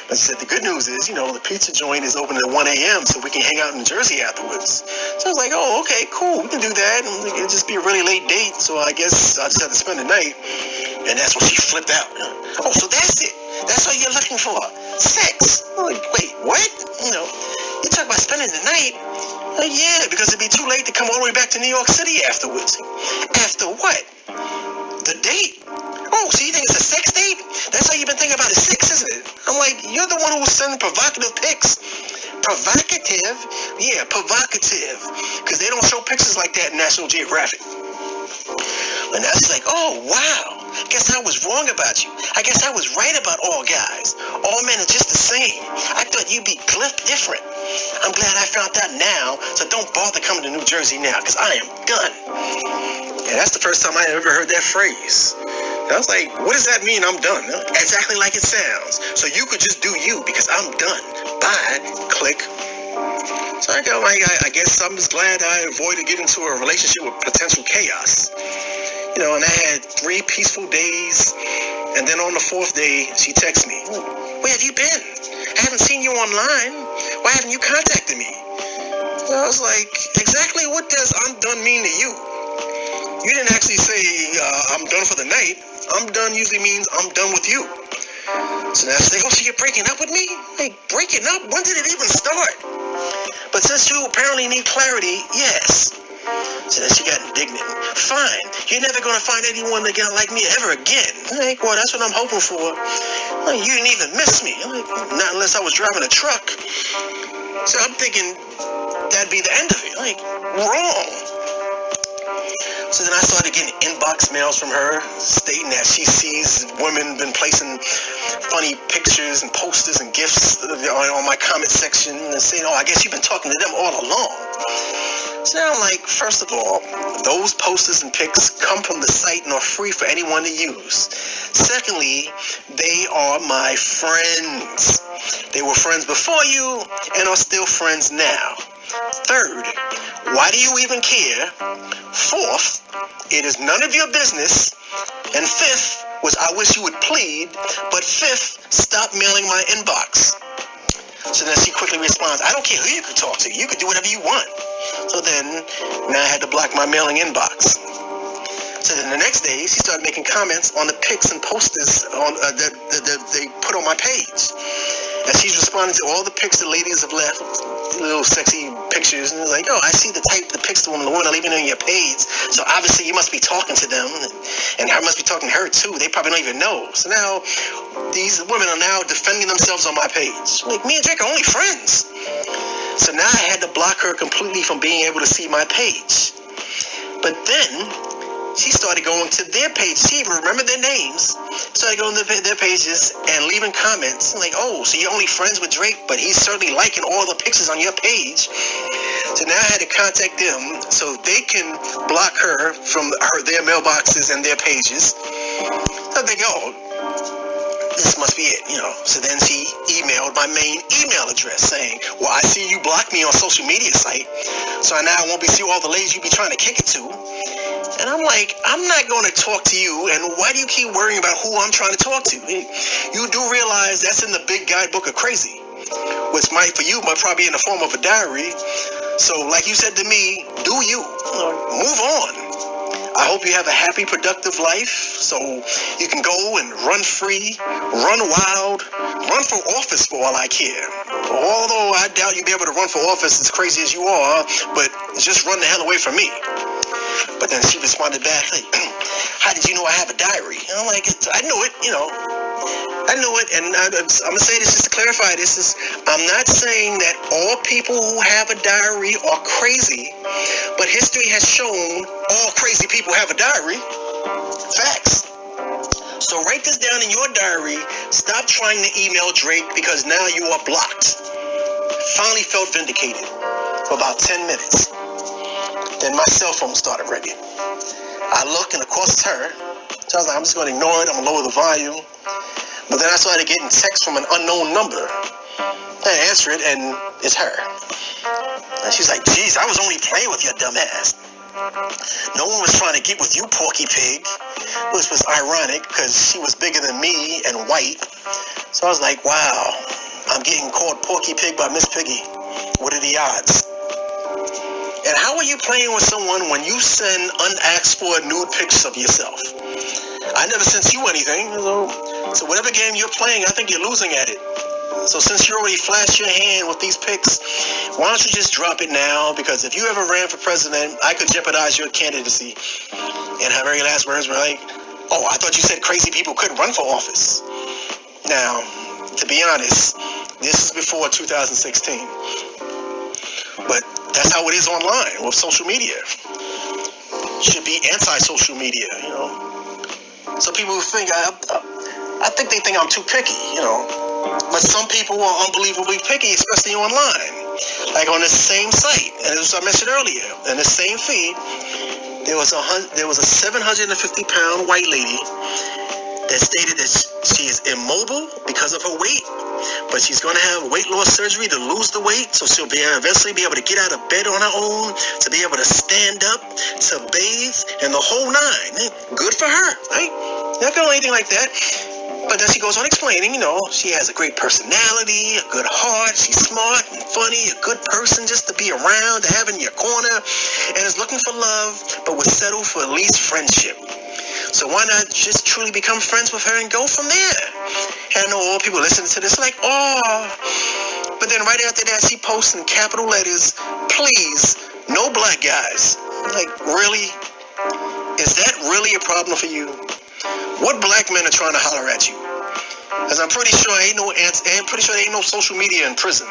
I said, the good news is, the pizza joint is open at 1 a.m. so we can hang out in Jersey afterwards. So I was like, oh, okay, cool, we can do that. And it'll just be a really late date, so I guess I'll just have to spend the night. And that's when she flipped out. Oh, so that's it. That's what you're looking for. Sex. I'm like, wait, what? You talk about about spending the night? Like, yeah, because it'd be too late to come all the way back to New York City afterwards. After what? The date? Oh, so you think it's a sex date? That's how you've been thinking about it, sex, isn't it? I'm like, you're the one who was sending provocative pics. Provocative? Yeah, provocative. Because they don't show pictures like that in National Geographic. But now she's like, oh, wow. Guess I was wrong about you. I guess I was right about all guys. All men are just the same. I thought you'd be different. I'm glad I found out now, so don't bother coming to New Jersey now, because I am done. And that's the first time I ever heard that phrase. And I was like, what does that mean, I'm done? Exactly like it sounds. So you could just do you, because I'm done. Bye. Click. So I go, I guess I'm just glad I avoided getting into a relationship with potential chaos. You know, and I had 3 peaceful days, and then on the 4th day, she texts me, where have you been? I haven't seen you online. Why haven't you contacted me? So I was like, exactly what does I'm done mean to you? You didn't actually say, I'm done for the night. I'm done usually means I'm done with you. So now she's like, oh, so you're breaking up with me? Like, breaking up? When did it even start? But since you apparently need clarity, yes. So then she got indignant. Fine, you're never going to find anyone again like me ever again. I'm like, well, that's what I'm hoping for. Like, you didn't even miss me. I'm like, not unless I was driving a truck. So I'm thinking that'd be the end of it. Like, wrong. So then I started getting inbox mails from her stating that she sees women been placing funny pictures and posters and gifts on my comment section and saying, oh, I guess you've been talking to them all along. So now I'm like, first of all, those posters and pics come from the site and are free for anyone to use. Secondly, they are my friends. They were friends before you and are still friends now. Third, why do you even care? Fourth, it is none of your business. And fifth was I wish you would plead, but fifth, stop mailing my inbox. So then she quickly responds, I don't care who you could talk to. You could do whatever you want. So then, now I had to block my mailing inbox. So then the next day, she started making comments on the pics and posters that they put on my page. And she's responding to all the pics the ladies have left, little sexy pictures, and it's like, oh, I see the pics the women are leaving on your page. So obviously you must be talking to them, and I must be talking to her too. They probably don't even know. So now these women are now defending themselves on my page. Like, me and Drake are only friends. So now I had to block her completely from being able to see my page. But then she started going to their page. She even remembered their names. Started going to their pages and leaving comments. Like, oh, so you're only friends with Drake, but he's certainly liking all the pictures on your page. So now I had to contact them so they can block her from their mailboxes and their pages. So they go, this must be it, you know. So then she emailed my main email address saying, well, I see you blocked me on social media site, so now I won't be seeing all the ladies you be trying to kick it to. And I'm like, I'm not going to talk to you, and why do you keep worrying about who I'm trying to talk to? You do realize that's in the big guidebook of crazy, which might probably be in the form of a diary. So like you said to me, do you. Move on. I hope you have a happy, productive life so you can go and run free, run wild, run for office for all I care. Although I doubt you'll be able to run for office as crazy as you are, but just run the hell away from me. But then she responded back, like, how did you know I have a diary? And I'm like, I knew it, you know. I knew it, and I'm going to say this just to clarify this. I'm not saying that all people who have a diary are crazy, but history has shown all crazy people have a diary. Facts. So write this down in your diary. Stop trying to email Drake because now you are blocked. Finally felt vindicated for about 10 minutes. Then my cell phone started ringing. I look, and of course it's her. So I was like, I'm just going to ignore it. I'm going to lower the volume. But then I started getting texts from an unknown number. I answer it, and it's her. And she's like, geez, I was only playing with your dumb ass. No one was trying to get with you, Porky Pig. Which was ironic, because she was bigger than me and white. So I was like, wow, I'm getting called Porky Pig by Miss Piggy. What are the odds? And how are you playing with someone when you send unasked for nude pictures of yourself? I never sent you anything, so whatever game you're playing, I think you're losing at it. So since you already flashed your hand with these picks, why don't you just drop it now? Because if you ever ran for president, I could jeopardize your candidacy. And her very last words were like, oh, I thought you said crazy people couldn't run for office. Now, to be honest, this is before 2016. But that's how it is online with social media. Should be anti-social media, you know. So people think, I think they think I'm too picky, you know. But some people are unbelievably picky, especially online. Like on the same site, and as I mentioned earlier, in the same feed, there was a 750-pound white lady that stated that she is immobile because of her weight, but she's going to have weight loss surgery to lose the weight, so she'll eventually be able to get out of bed on her own, to be able to stand up, to bathe, and the whole nine. Good for her, right? Not going to do anything like that. But then she goes on explaining, you know, she has a great personality, a good heart, she's smart and funny, a good person just to be around, to have in your corner, and is looking for love, but would settle for at least friendship. So why not just truly become friends with her and go from there? And I know all people listening to this like, oh. But then right after that, she posts in capital letters, please, no black guys. Like, really? Is that really a problem for you? What black men are trying to holler at you? Because I'm pretty sure there ain't no social media in prison.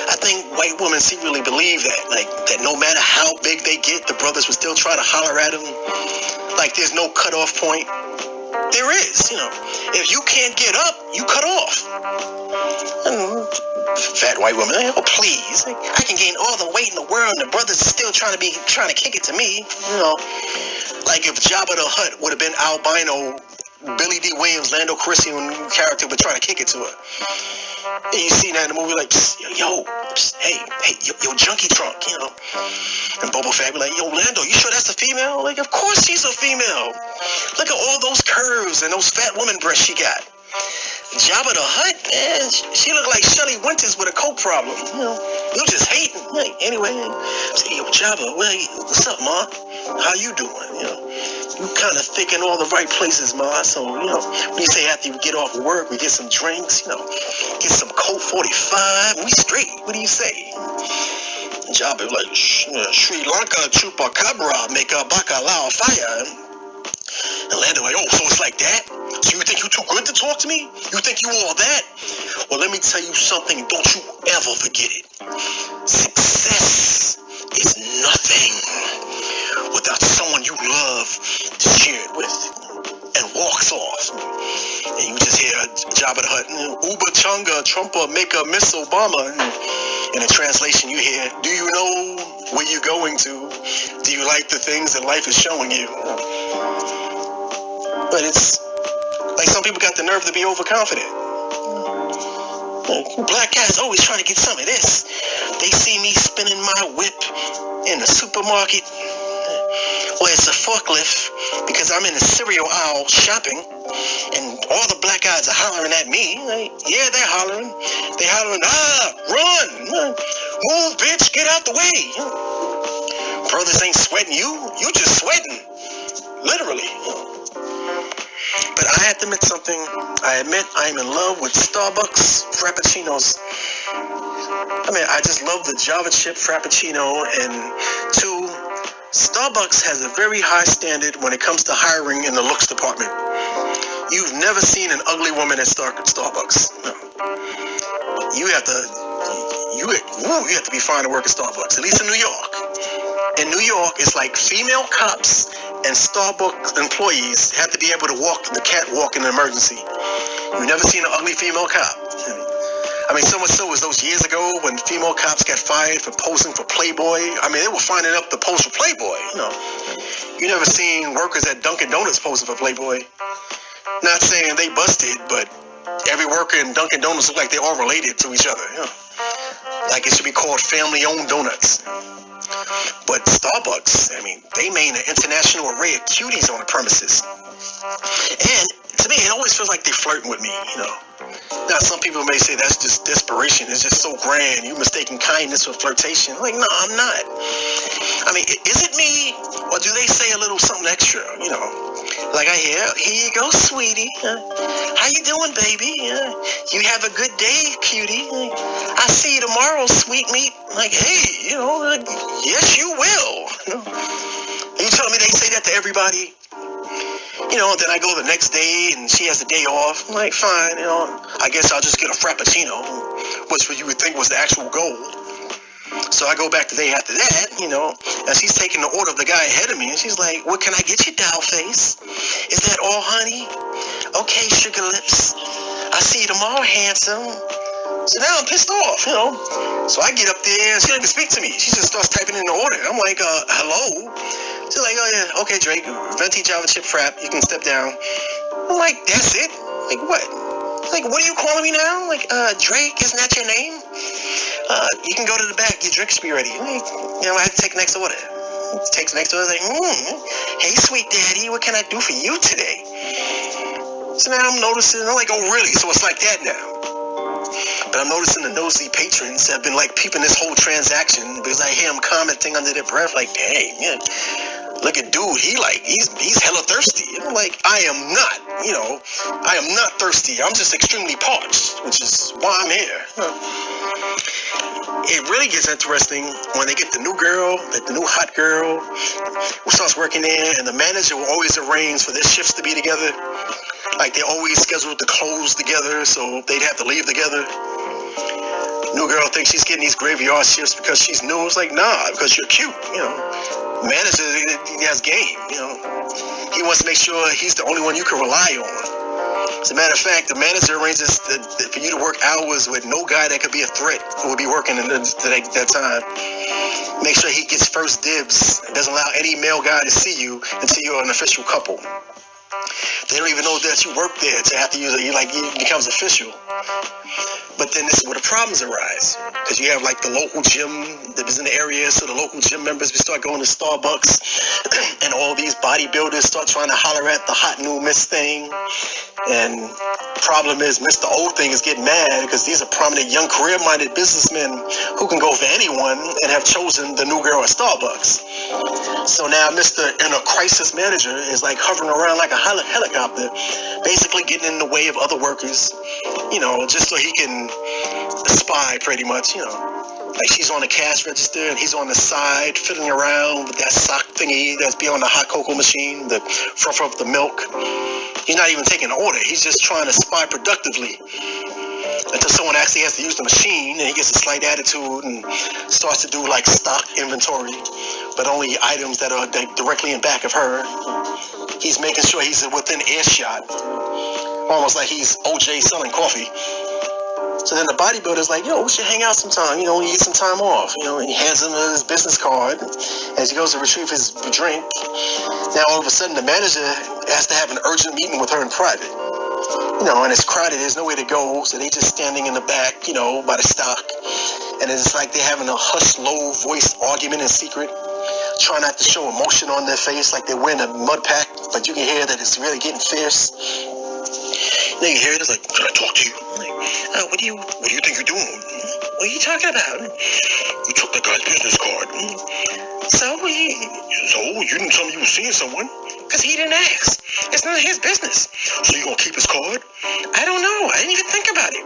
I think white women secretly believe that no matter how big they get, the brothers will still try to holler at them. Like there's no cutoff point. There is, you know. If you can't get up, you cut off. Fat white woman, oh please, I can gain all the weight in the world, and the brothers are still trying to kick it to me, you know. Like if Jabba the Hutt would have been albino, Billy D. Williams, Lando Calrissian character would try to kick it to her. And you see that in the movie, like, hey, yo, junkie trunk, you know. And Boba Fett be like, yo, Lando, you sure that's a female? Like, of course she's a female. Look at all those curves and those fat woman breasts she got. Jabba the Hutt, man, she looked like Shelley Winters with a coke problem. You know, you just hating. Like, anyway, say, yo, Jabba, what's up, ma? How you doing? You know, you kind of thick in all the right places, ma. So, you know, when you say after you get off work, we get some drinks, you know, get some Colt 45, we straight. What do you say? Jabba like, Sri Lanka chupacabra make a bacalao fire. And Lando like, oh, so it's like that? So you think you too good to talk to me? You think you all that? Well, let me tell you something. Don't you ever forget it. Success is nothing without someone you love to share it with. And walks off. And you just hear Jabba the Hutt, Uba Chunga, Trumpa, Maker, Miss Obama. And in the translation you hear, do you know where you're going to? Do you like the things that life is showing you? But it's like some people got the nerve to be overconfident. Black guys always trying to get some of this. They see me spinning my whip in the supermarket. Or it's a forklift because I'm in the cereal aisle shopping. And all the black guys are hollering at me. Like, yeah, they're hollering. They're hollering, run. Move, bitch, get out the way. Brothers ain't sweating you. You just sweating. Literally. But I have to admit something. I admit I am in love with Starbucks Frappuccinos. I mean, I just love the Java chip Frappuccino. And two, Starbucks has a very high standard when it comes to hiring in the looks department. You've never seen an ugly woman at Starbucks. No. You have to be fine to work at Starbucks, at least in New York. In New York, it's like female cops and Starbucks employees have to be able to walk the catwalk in an emergency. You've never seen an ugly female cop. I mean, so much so as those years ago when female cops got fired for posing for Playboy. I mean, they were finding up the pose for Playboy. You know, you never seen workers at Dunkin' Donuts posing for Playboy. Not saying they busted, but every worker in Dunkin' Donuts look like they're all related to each other. You know? Like it should be called family-owned donuts. But Starbucks, I mean, they made an international array of cuties on the premises. And to me, it always feels like they're flirting with me, you know. Now, some people may say that's just desperation. It's just so grand. You mistaking kindness for flirtation. Like, no, I'm not. I mean, is it me, or do they say a little something extra? You know, like I hear, here you go, sweetie. How you doing, baby? You have a good day, cutie. I see you tomorrow, sweet meat. Like, hey, you know, yes, you will. You telling me they say that to everybody? You know, then I go the next day and she has a day off. I'm like, fine, you know, I guess I'll just get a Frappuccino, which you would think was the actual goal. So I go back the day after that, you know, and she's taking the order of the guy ahead of me, and she's like, what can I get you, doll face? Is that all, honey? Okay, sugar lips. I see you tomorrow, handsome. So now I'm pissed off, you know. So I get up there, and she doesn't even speak to me. She just starts typing in the order. I'm like, hello? She's like, oh, yeah, okay, Drake, venti java chip frap, you can step down. I'm like, that's it? Like, what? Like, what are you calling me now? Like, Drake, isn't that your name? You can go to the back, your drinks be ready. Like, you know, I have to take the next order. Takes the next order, like, hey, sweet daddy, what can I do for you today? So now I'm noticing, I'm like, oh, really? So it's like that now. But I'm noticing the nosy patrons have been, like, peeping this whole transaction because I hear them commenting under their breath, like, dang, man, look at dude, he's hella thirsty. And I'm like, I am not, you know, I am not thirsty. I'm just extremely parched, which is why I'm here. It really gets interesting when they get the new girl, the new hot girl who starts working there, and the manager will always arrange for their shifts to be together. Like, they always scheduled to close together, so they'd have to leave together. New girl thinks she's getting these graveyard shifts because she's new. It's like, nah, because you're cute, you know. Manager, he has game, you know. He wants to make sure he's the only one you can rely on. As a matter of fact, the manager arranges for you to work hours with no guy that could be a threat who will be working at that time. Make sure he gets first dibs. Doesn't allow any male guy to see you until you're an official couple. They don't even know that you work there to have to use it. It becomes official. But then this is where the problems arise. Because you have like the local gym that is in the area, so the local gym members will start going to Starbucks, and all these bodybuilders start trying to holler at the hot new Miss thing. And problem is, Mr. Old Thing is getting mad because these are prominent young career-minded businessmen who can go for anyone and have chosen the new girl at Starbucks. So now Mr. Inner Crisis Manager is like hovering around like a helicopter, basically getting in the way of other workers, you know, just so he can spy pretty much, you know. Like, she's on the cash register and he's on the side fiddling around with that sock thingy that's beyond the hot cocoa machine, the froth of the milk. He's not even taking an order. He's just trying to spy productively until someone actually has to use the machine, and he gets a slight attitude and starts to do like stock inventory, but only items that are directly in back of her. He's making sure he's within earshot, almost like he's OJ selling coffee. So then the bodybuilder's like, we should hang out sometime, you need some time off. And he hands him his business card as he goes to retrieve his drink. Now, all of a sudden, the manager has to have an urgent meeting with her in private. And it's crowded, there's nowhere to go, so they just standing in the back, by the stock. And it's like they're having a hushed, low-voiced argument in secret, trying not to show emotion on their face, like they're wearing a mud pack, but you can hear that it's really getting fierce. Then you hear it, it's like, can I talk to you? Like, what do you think you're doing? What are you talking about? You took that guy's business card. So you didn't tell me you were seeing someone? Because he didn't ask. It's none of his business. So you gonna keep his card? I don't know. I didn't even think about it.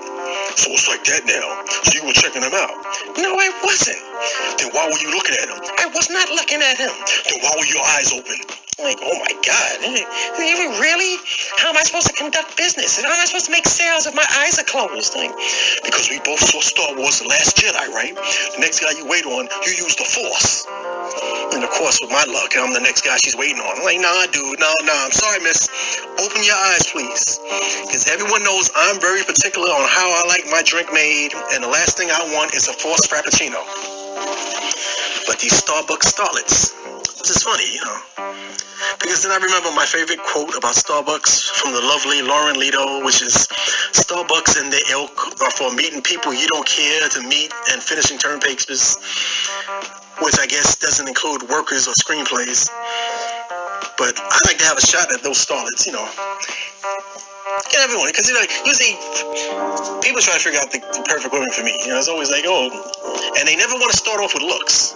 So it's like that now. So you were checking him out? No, I wasn't. Then why were you looking at him? I was not looking at him. Then why were your eyes open? Like, oh my God, really? How am I supposed to conduct business? How am I supposed to make sales if my eyes are closed? Like, because we both saw Star Wars The Last Jedi, right? The next guy you wait on, you use the Force. And of course, with my luck, I'm the next guy she's waiting on. I'm like, nah, dude, nah, I'm sorry, miss. Open your eyes, please. Because everyone knows I'm very particular on how I like my drink made, and the last thing I want is a Forced Frappuccino. But these Starbucks starlets, this is funny, Because then I remember my favorite quote about Starbucks from the lovely Lauren Lido, which is, Starbucks and their ilk are for meeting people you don't care to meet and finishing term papers, which I guess doesn't include workers or screenplays. But I like to have a shot at those starlets, Get everyone, because usually people try to figure out the perfect woman for me. It's always like, and they never want to start off with looks,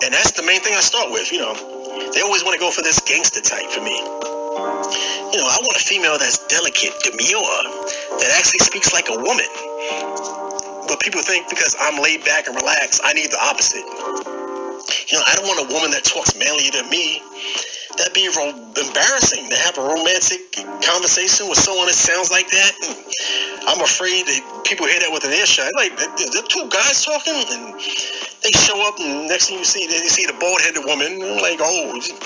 and that's the main thing I start with. They always want to go for this gangster type for me. I want a female that's delicate, demure, that actually speaks like a woman. But people think because I'm laid back and relaxed, I need the opposite. I don't want a woman that talks manlier than me. That'd be embarrassing to have a romantic conversation with someone that sounds like that. And I'm afraid that people hear that with an earshot. Like, the two guys talking, and they show up, and next thing you see, they see the bald-headed woman. Like,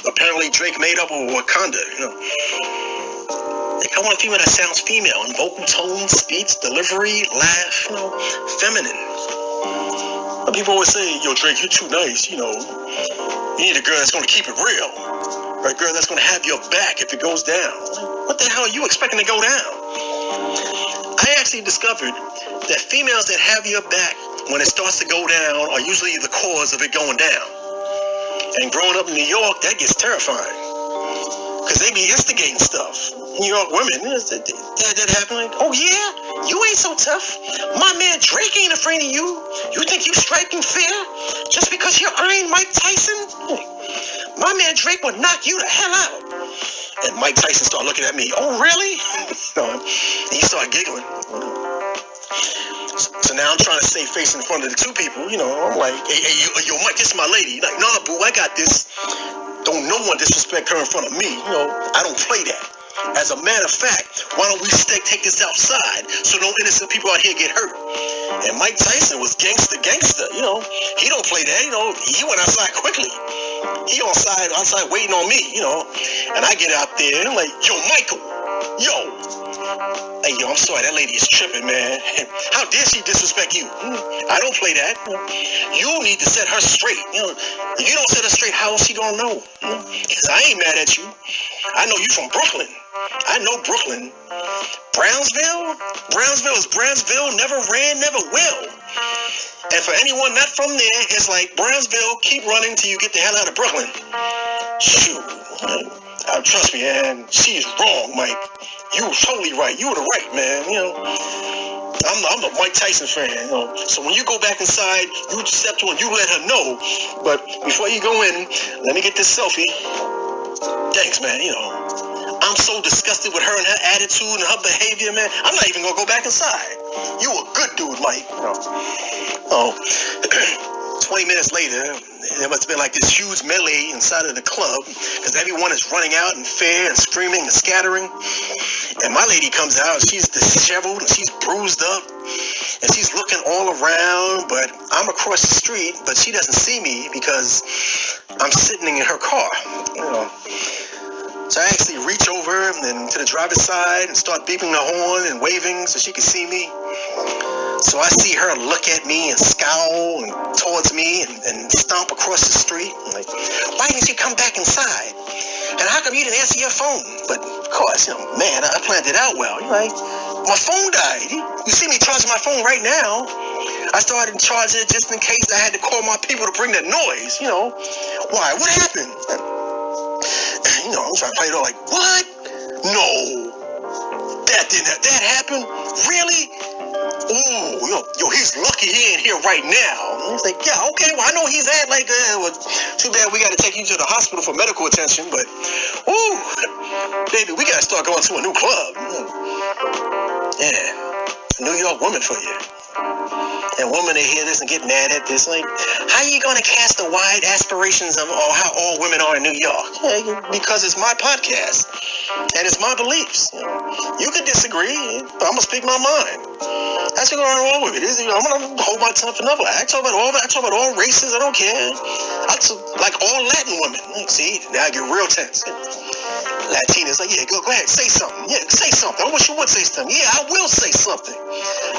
apparently Drake made up of Wakanda. Like, I want a female that sounds female in vocal tone, speech, delivery, laugh, feminine. People always say, Drake, you're too nice. You need a girl that's going to keep it real. Or a girl that's going to have your back if it goes down. What the hell are you expecting to go down? I actually discovered that females that have your back when it starts to go down are usually the cause of it going down. And growing up in New York, that gets terrifying. Because they be instigating stuff. New York women, that happen like, oh yeah? You ain't so tough. My man Drake ain't afraid of you. You think you striking fair? Just because you're Iron Mike Tyson? My man Drake would knock you the hell out. And Mike Tyson started looking at me. Oh, really? And he started giggling. So now I'm trying to save face in front of the two people. I'm like, hey, yo, Mike, this is my lady. Like, no, boo, I got this. Don't no one disrespect her in front of me. I don't play that. As a matter of fact, why don't we take this outside so no innocent people out here get hurt? And Mike Tyson was gangster. He don't play that. He went outside quickly. He outside waiting on me. And I get out there and I'm like, yo, Michael, yo. Hey, yo, I'm sorry, that lady is tripping, man. How dare she disrespect you? I don't play that. You need to set her straight. If you don't set her straight, how is she gonna know? Because I ain't mad at you. I know you from Brooklyn. I know Brooklyn. Brownsville is Brownsville, never ran, never will. And for anyone not from there, it's like Brownsville, keep running till you get the hell out of Brooklyn. Shoot. Trust me, man, she's wrong, Mike. You were totally right. You were the right, man. I'm a Mike Tyson fan. So when you go back inside, you step to her and you let her know. But before you go in, let me get this selfie. Thanks, man. I'm so disgusted with her and her attitude and her behavior, man. I'm not even gonna go back inside. You a good dude, Mike. 20 minutes later, there must have been like this huge melee inside of the club because everyone is running out in fear and screaming and scattering. And my lady comes out, she's disheveled and she's bruised up and she's looking all around, but I'm across the street, but she doesn't see me because I'm sitting in her car. So I actually reach over and to the driver's side and start beeping the horn and waving so she can see me. So I see her look at me and scowl towards me and stomp across the street. I'm like, why didn't you come back inside? And how come you didn't answer your phone? But of course, man, I planned it out well. Like, my phone died. You see me charging my phone right now. I started charging it just in case I had to call my people to bring that noise. Why? What happened? I'm trying to play it all like, what? No, that happened? Really? Ooh, yo, he's lucky he ain't here right now. And he's like, yeah, okay, well, I know he's at like, too bad we got to take you to the hospital for medical attention, but, ooh, baby, we got to start going to a new club. Yeah, New York woman for you. And women, they hear this and get mad at this. Like, how are you going to cast the wide aspirations of how all women are in New York? Yeah, because it's my podcast. And it's my beliefs. You can disagree, but I'm going to speak my mind. That's what's going on with it. I'm going to hold my tongue for nothing. I talk about all races. I don't care. I talk like all Latin women. See, now I get real tense. Latinas like, yeah, go ahead, say something. Yeah, say something. I wish you would say something. Yeah, I will say something.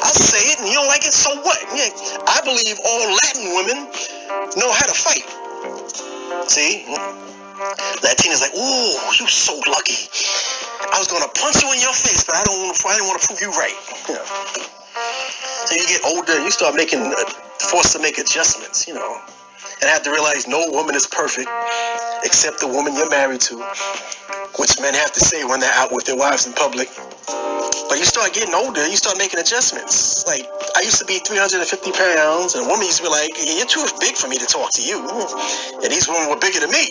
I'll say it, and you don't like it, so what? Yeah, I believe all Latin women know how to fight. See? Latinas like, ooh, you so lucky. I was gonna punch you in your face, but I didn't want to prove you right. So you get older, you start forced to make adjustments, and I have to realize no woman is perfect. except the woman you're married to, which men have to say when they're out with their wives in public. But you start getting older, you start making adjustments. Like, I used to be 350 pounds, and a woman used to be like, you're too big for me to talk to you. And these women were bigger than me.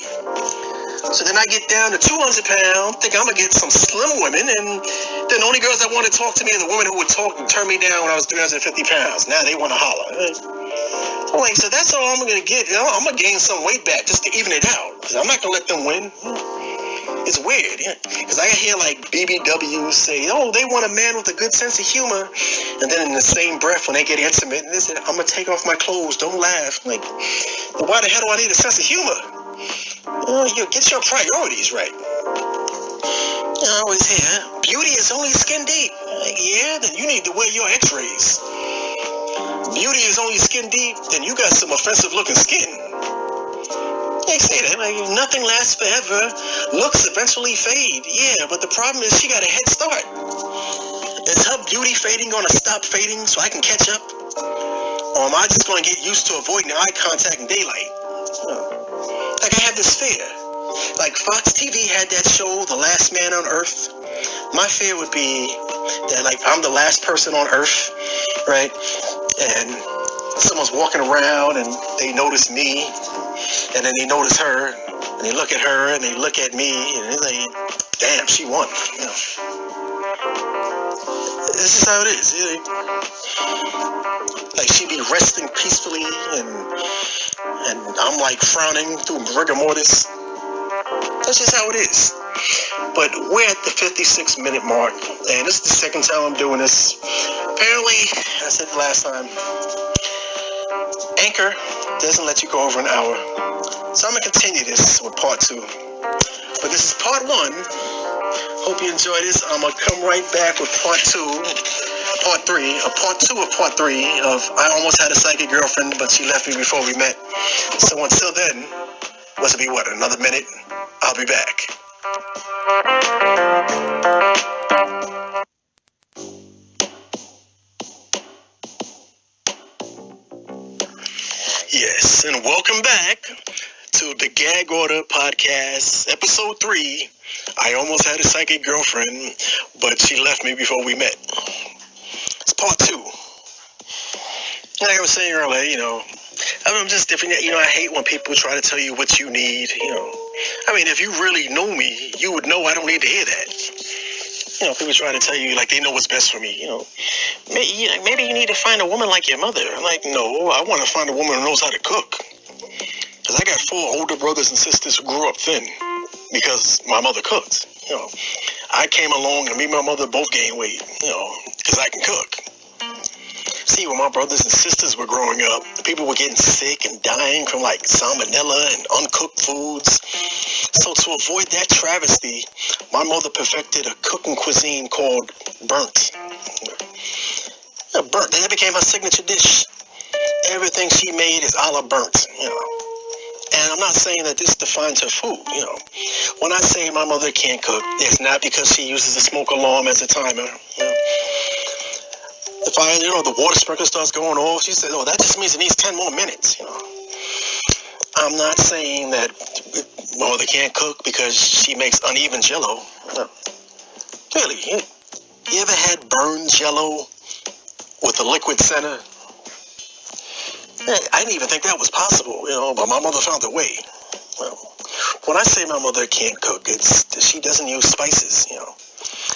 So then I get down to 200 pounds, think I'm going to get some slim women, and then the only girls that want to talk to me are the women who would talk and turn me down when I was 350 pounds. Now they want to holler. I'm like, so that's all I'm going to get. You know, I'm going to gain some weight back just to even it out, because I'm not going to let them win. It's weird, because I hear like BBWs say, oh, they want a man with a good sense of humor, and then in the same breath when they get intimate, they say, I'm going to take off my clothes, don't laugh. Like, well, why the hell do I need a sense of humor? You get your priorities right. I always hear, beauty is only skin deep. Like, yeah, then you need to wear your x-rays. Beauty is only skin deep, then you got some offensive looking skin. They say that, like, nothing lasts forever. Looks eventually fade. Yeah, but the problem is she got a head start. Is her beauty fading going to stop fading so I can catch up? Or am I just going to get used to avoiding eye contact in daylight? Like, I have this fear. Like, Fox TV had that show, The Last Man on Earth. My fear would be that, like, I'm the last person on Earth, right? And someone's walking around and they notice me. And then they notice her, and they look at her, and they look at me, and they're like, damn, she won. You know. This is how it is. Like, she be resting peacefully, and I'm like frowning through rigor mortis. That's just how it is. But we're at the 56-minute mark, and this is the second time I'm doing this. Apparently, I said the last time, Anchor doesn't let you go over an hour. So I'm going to continue this with part 2. But this is part 1. Hope you enjoy this. I'm going to come right back with part 2, part 3, or part 2 of part 3 of I almost had a psychic girlfriend, but she left me before we met. So until then, what's it be, what, another minute? I'll be back. Yes, and welcome back to the Gag Order Podcast, episode 3. I almost had a psychic girlfriend, but she left me before we met. It's part 2. Like I was saying earlier, you know, I'm just different. You know, I hate when people try to tell you what you need, you know. I mean, if you really know me, you would know I don't need to hear that. You know, people try to tell you, like, they know what's best for me, you know. Maybe you need to find a woman like your mother. I'm like, no, I want to find a woman who knows how to cook. Because I got 4 older brothers and sisters who grew up thin because my mother cooked, you know. I came along and me and my mother both gained weight, you know, because I can cook. See, when my brothers and sisters were growing up, people were getting sick and dying from, like, salmonella and uncooked foods. So to avoid that travesty, my mother perfected a cooking cuisine called burnt. Burnt, that became her signature dish. Everything she made is a la burnt, you know. And I'm not saying that this defines her food, you know. When I say my mother can't cook, it's not because she uses a smoke alarm as a timer, you know. The fire, you know, the water sprinkler starts going off. She says, oh, that just means it needs 10 more minutes, you know. I'm not saying that my mother can't cook because she makes uneven jello. No. Really, you ever had burned jello with a liquid center? I didn't even think that was possible, you know, but my mother found a way. Well, when I say my mother can't cook, it's that she doesn't use spices, you know.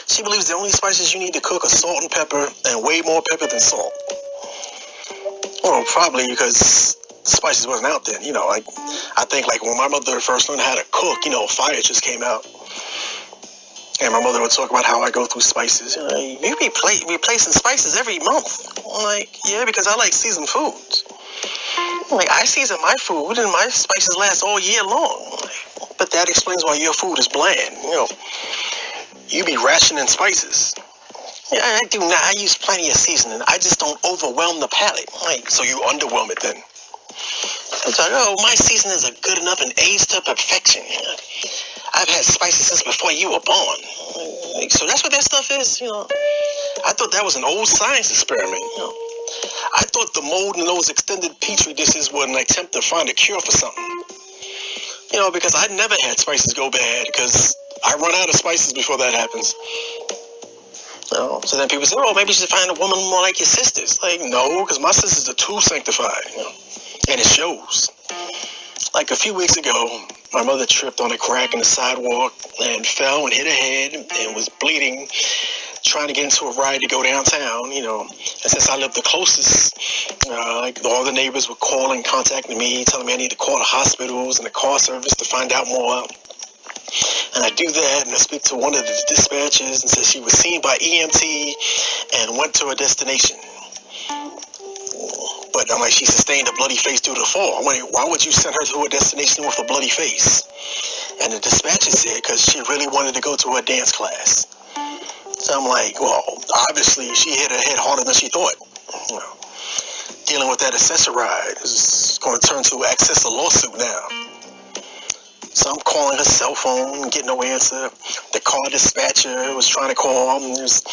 She believes the only spices you need to cook are salt and pepper, and way more pepper than salt. Well, probably because spices wasn't out then, you know. I think, like, when my mother first learned how to cook, you know, fire just came out. And my mother would talk about how I go through spices. You know, you be replacing spices every month. I'm like, yeah, because I like seasoned foods. Like, I season my food, and my spices last all year long. But that explains why your food is bland, you know. You be rationing spices. Yeah, I do not. I use plenty of seasoning. I just don't overwhelm the palate. Like, so you underwhelm it then. It's like, oh, my seasonings are good enough and aged to perfection. I've had spices since before you were born. Like, so that's what that stuff is, you know. I thought that was an old science experiment, you know. I thought the mold in those extended petri dishes were an attempt to find a cure for something. Because I never had spices go bad, because I run out of spices before that happens. So then people say, oh, maybe you should find a woman more like your sisters. Like, no, because my sisters are too sanctified, and it shows. Like a few weeks ago, my mother tripped on a crack in the sidewalk and fell and hit her head and was bleeding, trying to get into a ride to go downtown, And since I lived the closest, like all the neighbors were calling, contacting me, telling me I need to call the hospitals and the car service to find out more. And I do that, and I speak to one of the dispatchers and says she was seen by EMT and went to her destination. But I'm like, she sustained a bloody face due to the fall. I'm like, why would you send her to her destination with a bloody face? And the dispatcher said, because she really wanted to go to her dance class. So I'm like, well, obviously she hit her head harder than she thought. Dealing with that accessoride is going to turn to an accessor lawsuit now. So I'm calling her cell phone, getting no answer. The car dispatcher was trying to call and was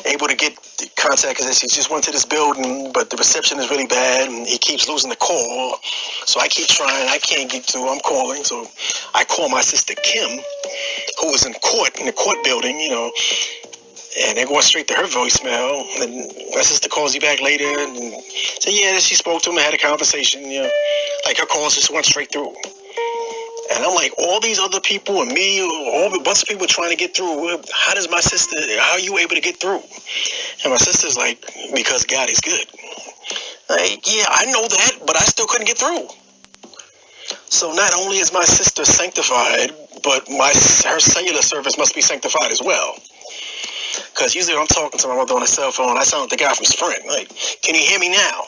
able to get the contact because she just went to this building, but the reception is really bad and he keeps losing the call. So I keep trying. I can't get through. I'm calling. So I call my sister Kim, who was in the court building, and they go straight to her voicemail. And my sister calls you back later and said, yeah, she spoke to him and had a conversation. Like her calls just went straight through. And I'm like, all these other people and me, a bunch of people trying to get through. How are you able to get through? And my sister's like, because God is good. Like, yeah, I know that, but I still couldn't get through. So not only is my sister sanctified, but her cellular service must be sanctified as well. Because usually when I'm talking to my mother on the cell phone, I sound like the guy from Sprint. Like, can you hear me now?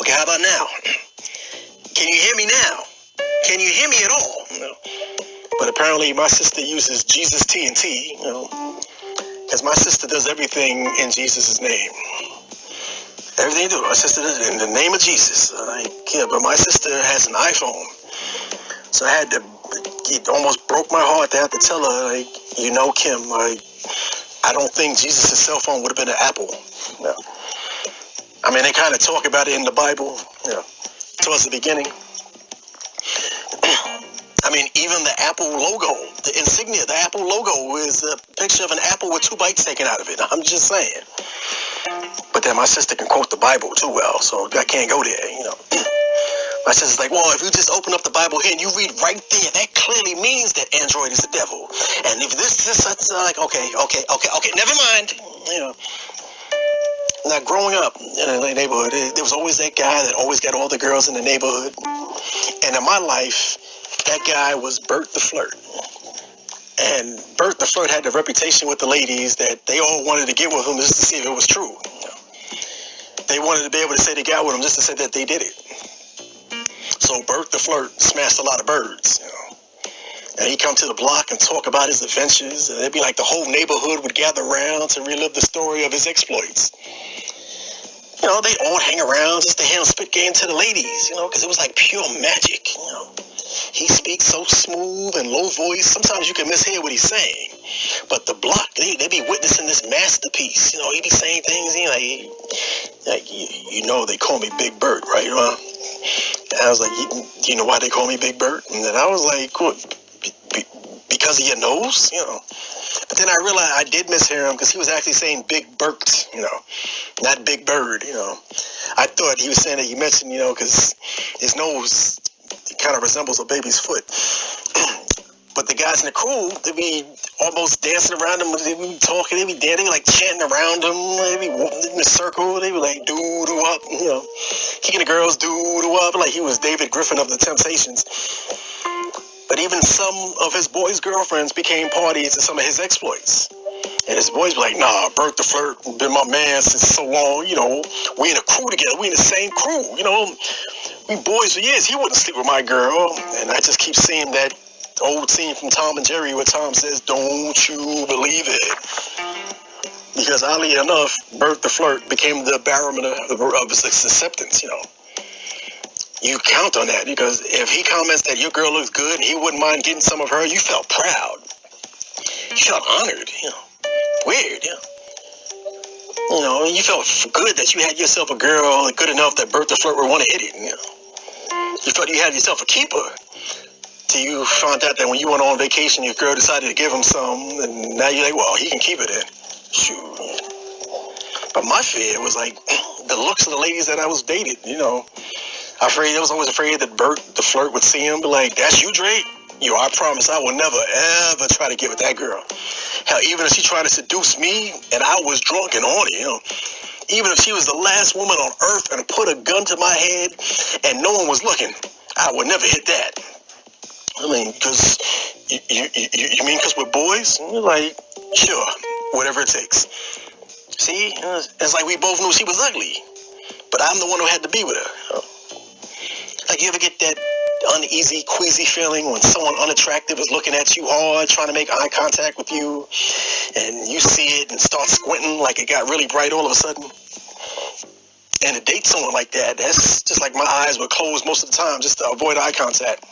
Okay, how about now? Can you hear me now? Can you hear me at all? But apparently my sister uses Jesus TNT, because my sister does everything in Jesus' name. Everything you do, my sister does it in the name of Jesus. But my sister has an iPhone. So it almost broke my heart to have to tell her, Kim, I don't think Jesus' cell phone would have been an Apple. I mean, they kind of talk about it in the Bible, towards the beginning. I mean, even the Apple logo, the insignia, the Apple logo is a picture of an apple with 2 bites taken out of it. I'm just saying. But then my sister can quote the Bible too well, so I can't go there, My sister's like, well, if you just open up the Bible here and you read right there, that clearly means that Android is the devil. And if this, like, okay, never mind, Now, growing up in a neighborhood, there was always that guy that always got all the girls in the neighborhood. And in my life, that guy was Bert the Flirt. And Bert the Flirt had the reputation with the ladies that they all wanted to get with him just to see if it was true. They wanted to be able to say they got with him just to say that they did it. So Bert the Flirt smashed a lot of birds, And he'd come to the block and talk about his adventures. And it'd be like the whole neighborhood would gather around to relive the story of his exploits. They'd all hang around just to hear him spit game to the ladies, because it was like pure magic, He speaks so smooth and low voice. Sometimes you can mishear what he's saying. But the block, they be witnessing this masterpiece. He be saying things, they call me Big Bert, right? And I was like, do you know why they call me Big Bert? And then I was like, what? Because of your nose, But then I realized I did mishear him because he was actually saying Big Bert, not Big Bird, I thought he was saying that you mentioned, because his nose kind of resembles a baby's foot. But the guys in the crew, they be almost dancing around him. They be talking, they be dancing, like chanting around him. They be walking in a circle. They be like doo-doo up, kicking the girls doo-doo up, like he was David Griffin of the Temptations. But even some of his boys' girlfriends became parties to some of his exploits. And his boys be like, nah, Bert the Flirt been my man since so long, we in a crew together, we in the same crew, we boys for years. He wouldn't sleep with my girl. And I just keep seeing that old scene from Tom and Jerry where Tom says, don't you believe it? Because oddly enough, Bert the Flirt became the barometer of his acceptance, You count on that, because if he comments that your girl looks good and he wouldn't mind getting some of her, you felt proud. You felt honored, weird, you felt good that you had yourself a girl good enough that Bert the Flirt would want to hit it, You felt you had yourself a keeper. till you found out that when you went on vacation, your girl decided to give him some, and now you're like, well, he can keep it then. Shoot. But my fear was like the looks of the ladies that I was dating, I was always afraid that Bert, the flirt, would see him, be like, that's you, Drake? I promise I will never, ever try to get with that girl. Hell, even if she tried to seduce me and I was drunk and horny, even if she was the last woman on earth and put a gun to my head and no one was looking, I would never hit that. I mean, because, you mean because we're boys? And you're like, sure, whatever it takes. See, it's like we both knew she was ugly, but I'm the one who had to be with her. Like, you ever get that uneasy, queasy feeling when someone unattractive is looking at you hard, trying to make eye contact with you, and you see it and start squinting like it got really bright all of a sudden? And to date someone like that, that's just like my eyes would close most of the time just to avoid eye contact.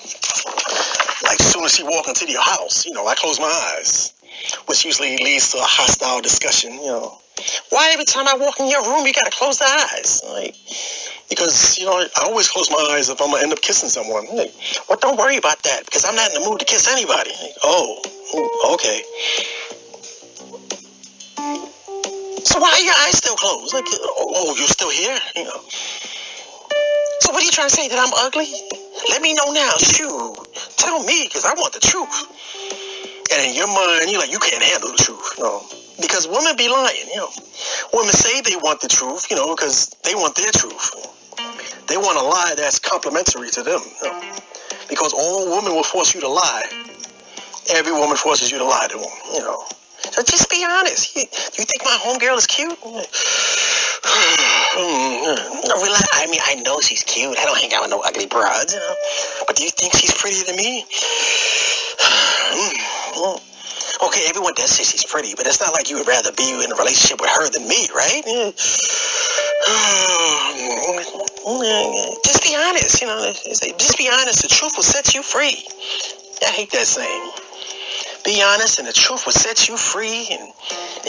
Like, as soon as she walks into your house, I close my eyes, which usually leads to a hostile discussion, Why every time I walk in your room, you got to close the eyes? Like, because, I always close my eyes if I'm going to end up kissing someone. Like, well, don't worry about that, because I'm not in the mood to kiss anybody. Like, oh, okay. So why are your eyes still closed? Like, you're still here? So what are you trying to say, that I'm ugly? Let me know now. Shoot. Tell me, because I want the truth. And in your mind, you're like, you can't handle the truth. Because women be lying, Women say they want the truth, because they want their truth. They want a lie that's complimentary to them, Because all women will force you to lie. Every woman forces you to lie to them, So just be honest. You think my homegirl is cute? I mean, I know she's cute. I don't hang out with no ugly broads, But do you think she's prettier than me? Okay, everyone does say she's pretty, but it's not like you would rather be in a relationship with her than me, right? Just be honest, Just be honest. The truth will set you free. I hate that saying. Be honest, and the truth will set you free, and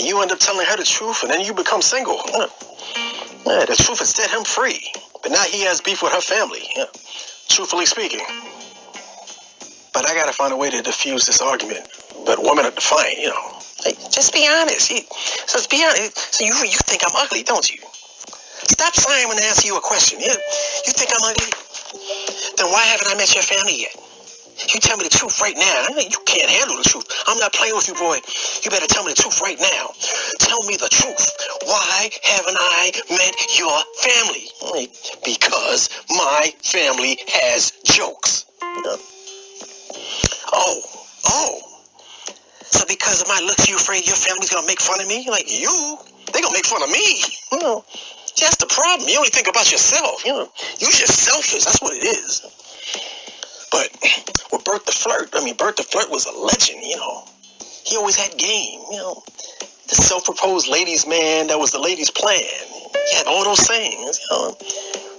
you end up telling her the truth, and then you become single. The truth has set him free, but now he has beef with her family, truthfully speaking. But I got to find a way to diffuse this argument. But women are defiant, Like, just be honest. So be honest. So you think I'm ugly, don't you? Stop sighing when I ask you a question. You think I'm ugly? Then why haven't I met your family yet? You tell me the truth right now. You can't handle the truth. I'm not playing with you, boy. You better tell me the truth right now. Tell me the truth. Why haven't I met your family? Because my family has jokes. Oh. So because of my looks, you afraid your family's going to make fun of me? Like, they going to make fun of me. That's the problem. You only think about yourself. You're just selfish. That's what it is. But with Bert the Flirt, Bert the Flirt was a legend, He always had game, The self-proposed ladies' man, that was the ladies' plan. He had all those sayings,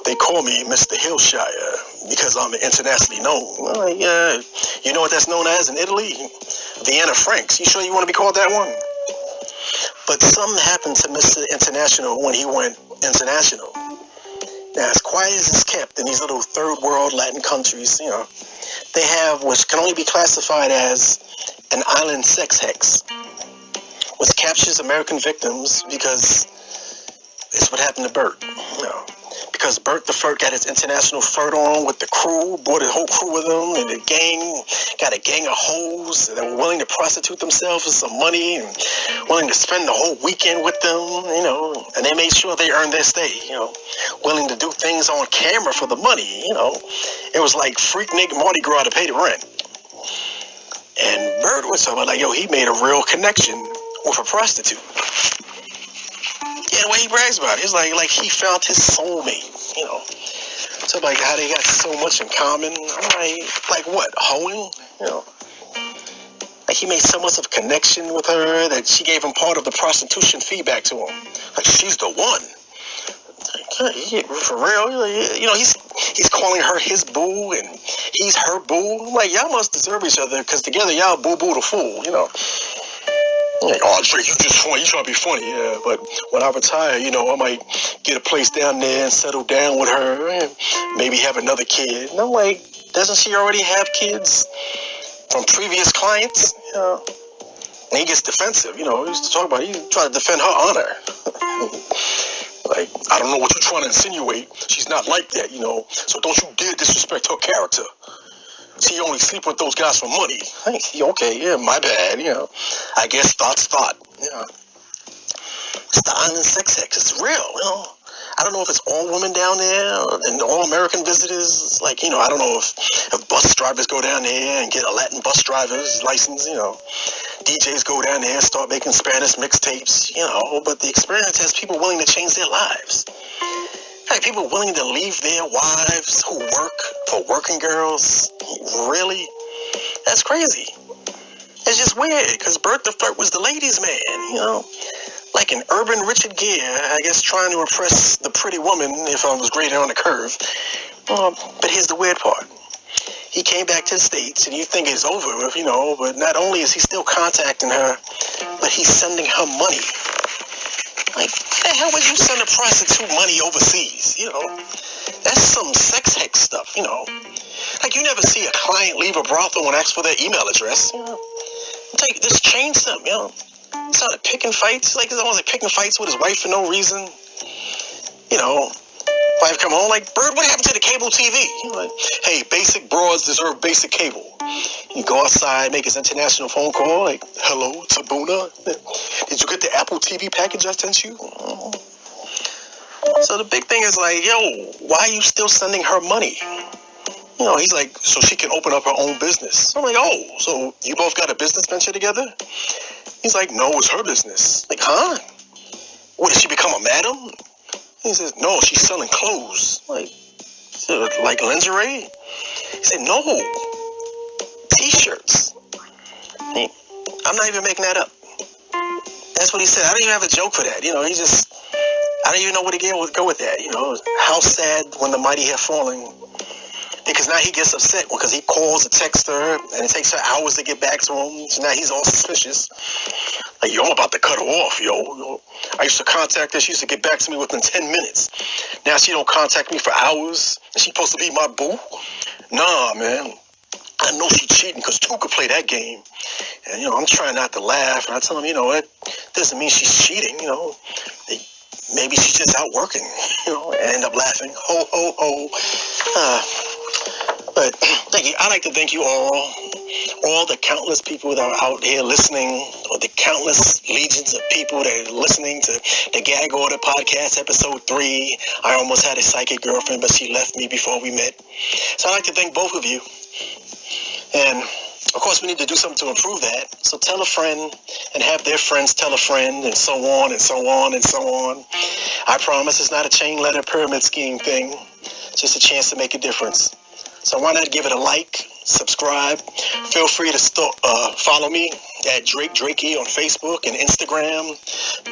They call me Mr. Hillshire because I'm internationally known. You know what that's known as in Italy? Vienna Franks. You sure you want to be called that one? But something happened to Mr. International when he went international. Now, as quiet as it's kept in these little third world Latin countries, they have what can only be classified as an island sex hex, which captures American victims because it's what happened to Bert. Because Bert the Flirt got his international flirt on with the crew, brought his whole crew with him, and the gang got a gang of hoes that were willing to prostitute themselves for some money and willing to spend the whole weekend with them, and they made sure they earned their stay, willing to do things on camera for the money, It was like Freaknik Mardi Gras to pay the rent. And Bert was talking about, he made a real connection with a prostitute. Yeah, the way he brags about it, it's like he found his soulmate, So like how they got so much in common. Like what, hoeing, Like he made so much of a connection with her that she gave him part of the prostitution feedback to him. Like she's the one. Like, for real, he's calling her his boo and he's her boo. Like y'all must deserve each other because together y'all boo the fool, Like, oh, Drake, you just funny. You trying to be funny, yeah. But when I retire, I might get a place down there and settle down with her and maybe have another kid. And I'm like, doesn't she already have kids from previous clients? And he gets defensive. He used to talk about he tried to defend her honor. Like, I don't know what you're trying to insinuate. She's not like that, So don't you dare disrespect her character. She only sleep with those guys for money. Okay, yeah, my bad, I guess thought's thought, Stein and sex it's real, I don't know if it's all women down there and all American visitors. Like, I don't know if bus drivers go down there and get a Latin bus driver's license, DJs go down there and start making Spanish mixtapes, but the experience has people willing to change their lives. Like, people willing to leave their wives who work for working girls. Really? That's crazy. It's just weird, because Bert the Flirt was the ladies' man, Like an urban Richard Gere, I guess, trying to impress the pretty woman if I was graded on a curve. But here's the weird part. He came back to the States, and you think it's over with, but not only is he still contacting her, but he's sending her money. Like, the hell would you send a prostitute money overseas, That's some sex hex stuff, Like, you never see a client leave a brothel and ask for their email address, Like, just change something, Started picking fights, like he's always picking fights with his wife for no reason. Wife come home like, Bird, what happened to the cable TV? Like, hey, basic broads deserve basic cable. You go outside, make his international phone call, like, hello, Tabuna. Did you get the Apple TV package I sent you? So the big thing is like, yo, why are you still sending her money? He's like, so she can open up her own business. I'm like, oh, so you both got a business venture together? He's like, no, it's her business. Like, huh? What, did she become a madam? He says, no, she's selling clothes. Like lingerie? He said, no, T-shirts. I'm not even making that up. That's what he said. I don't even have a joke for that. I don't even know where to go with that. How sad when the mighty have fallen. Because now he gets upset because he calls or texts her and it takes her hours to get back to him. So now he's all suspicious. Like, yo, I'm about to cut her off, yo. I used to contact her. She used to get back to me within 10 minutes. Now she don't contact me for hours. Is she supposed to be my boo? Nah, man. I know she's cheating because two could play that game. And, I'm trying not to laugh. And I tell him, it doesn't mean she's cheating, Maybe she's just out working, and end up laughing. Ho, ho, ho. But thank you. I'd like to thank you all the countless people that are out here listening, or the countless legions of people that are listening to the Gag Order Podcast, episode 3. I almost had a psychic girlfriend, but she left me before we met. So I'd like to thank both of you. And, of course, we need to do something to improve that. So tell a friend and have their friends tell a friend, and so on and so on and so on. I promise it's not a chain letter pyramid scheme thing. It's just a chance to make a difference. So why not give it a like, subscribe. Feel free to follow me at Drake Drakey on Facebook and Instagram,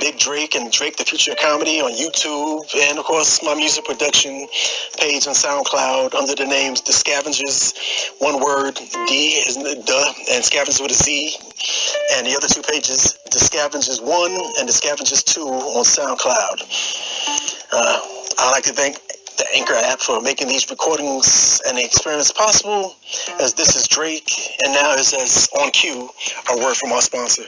Big Drake and Drake the Future of Comedy on YouTube, and of course my music production page on SoundCloud under the names The Scavengers, one word, D is the, and Scavengers with a Z, and the other two pages, The Scavengers 1 and The Scavengers 2 on SoundCloud. I'd like to thank the Anchor app for making these recordings and the experience possible, as this is Drake, and now it says on cue, a word from our sponsor.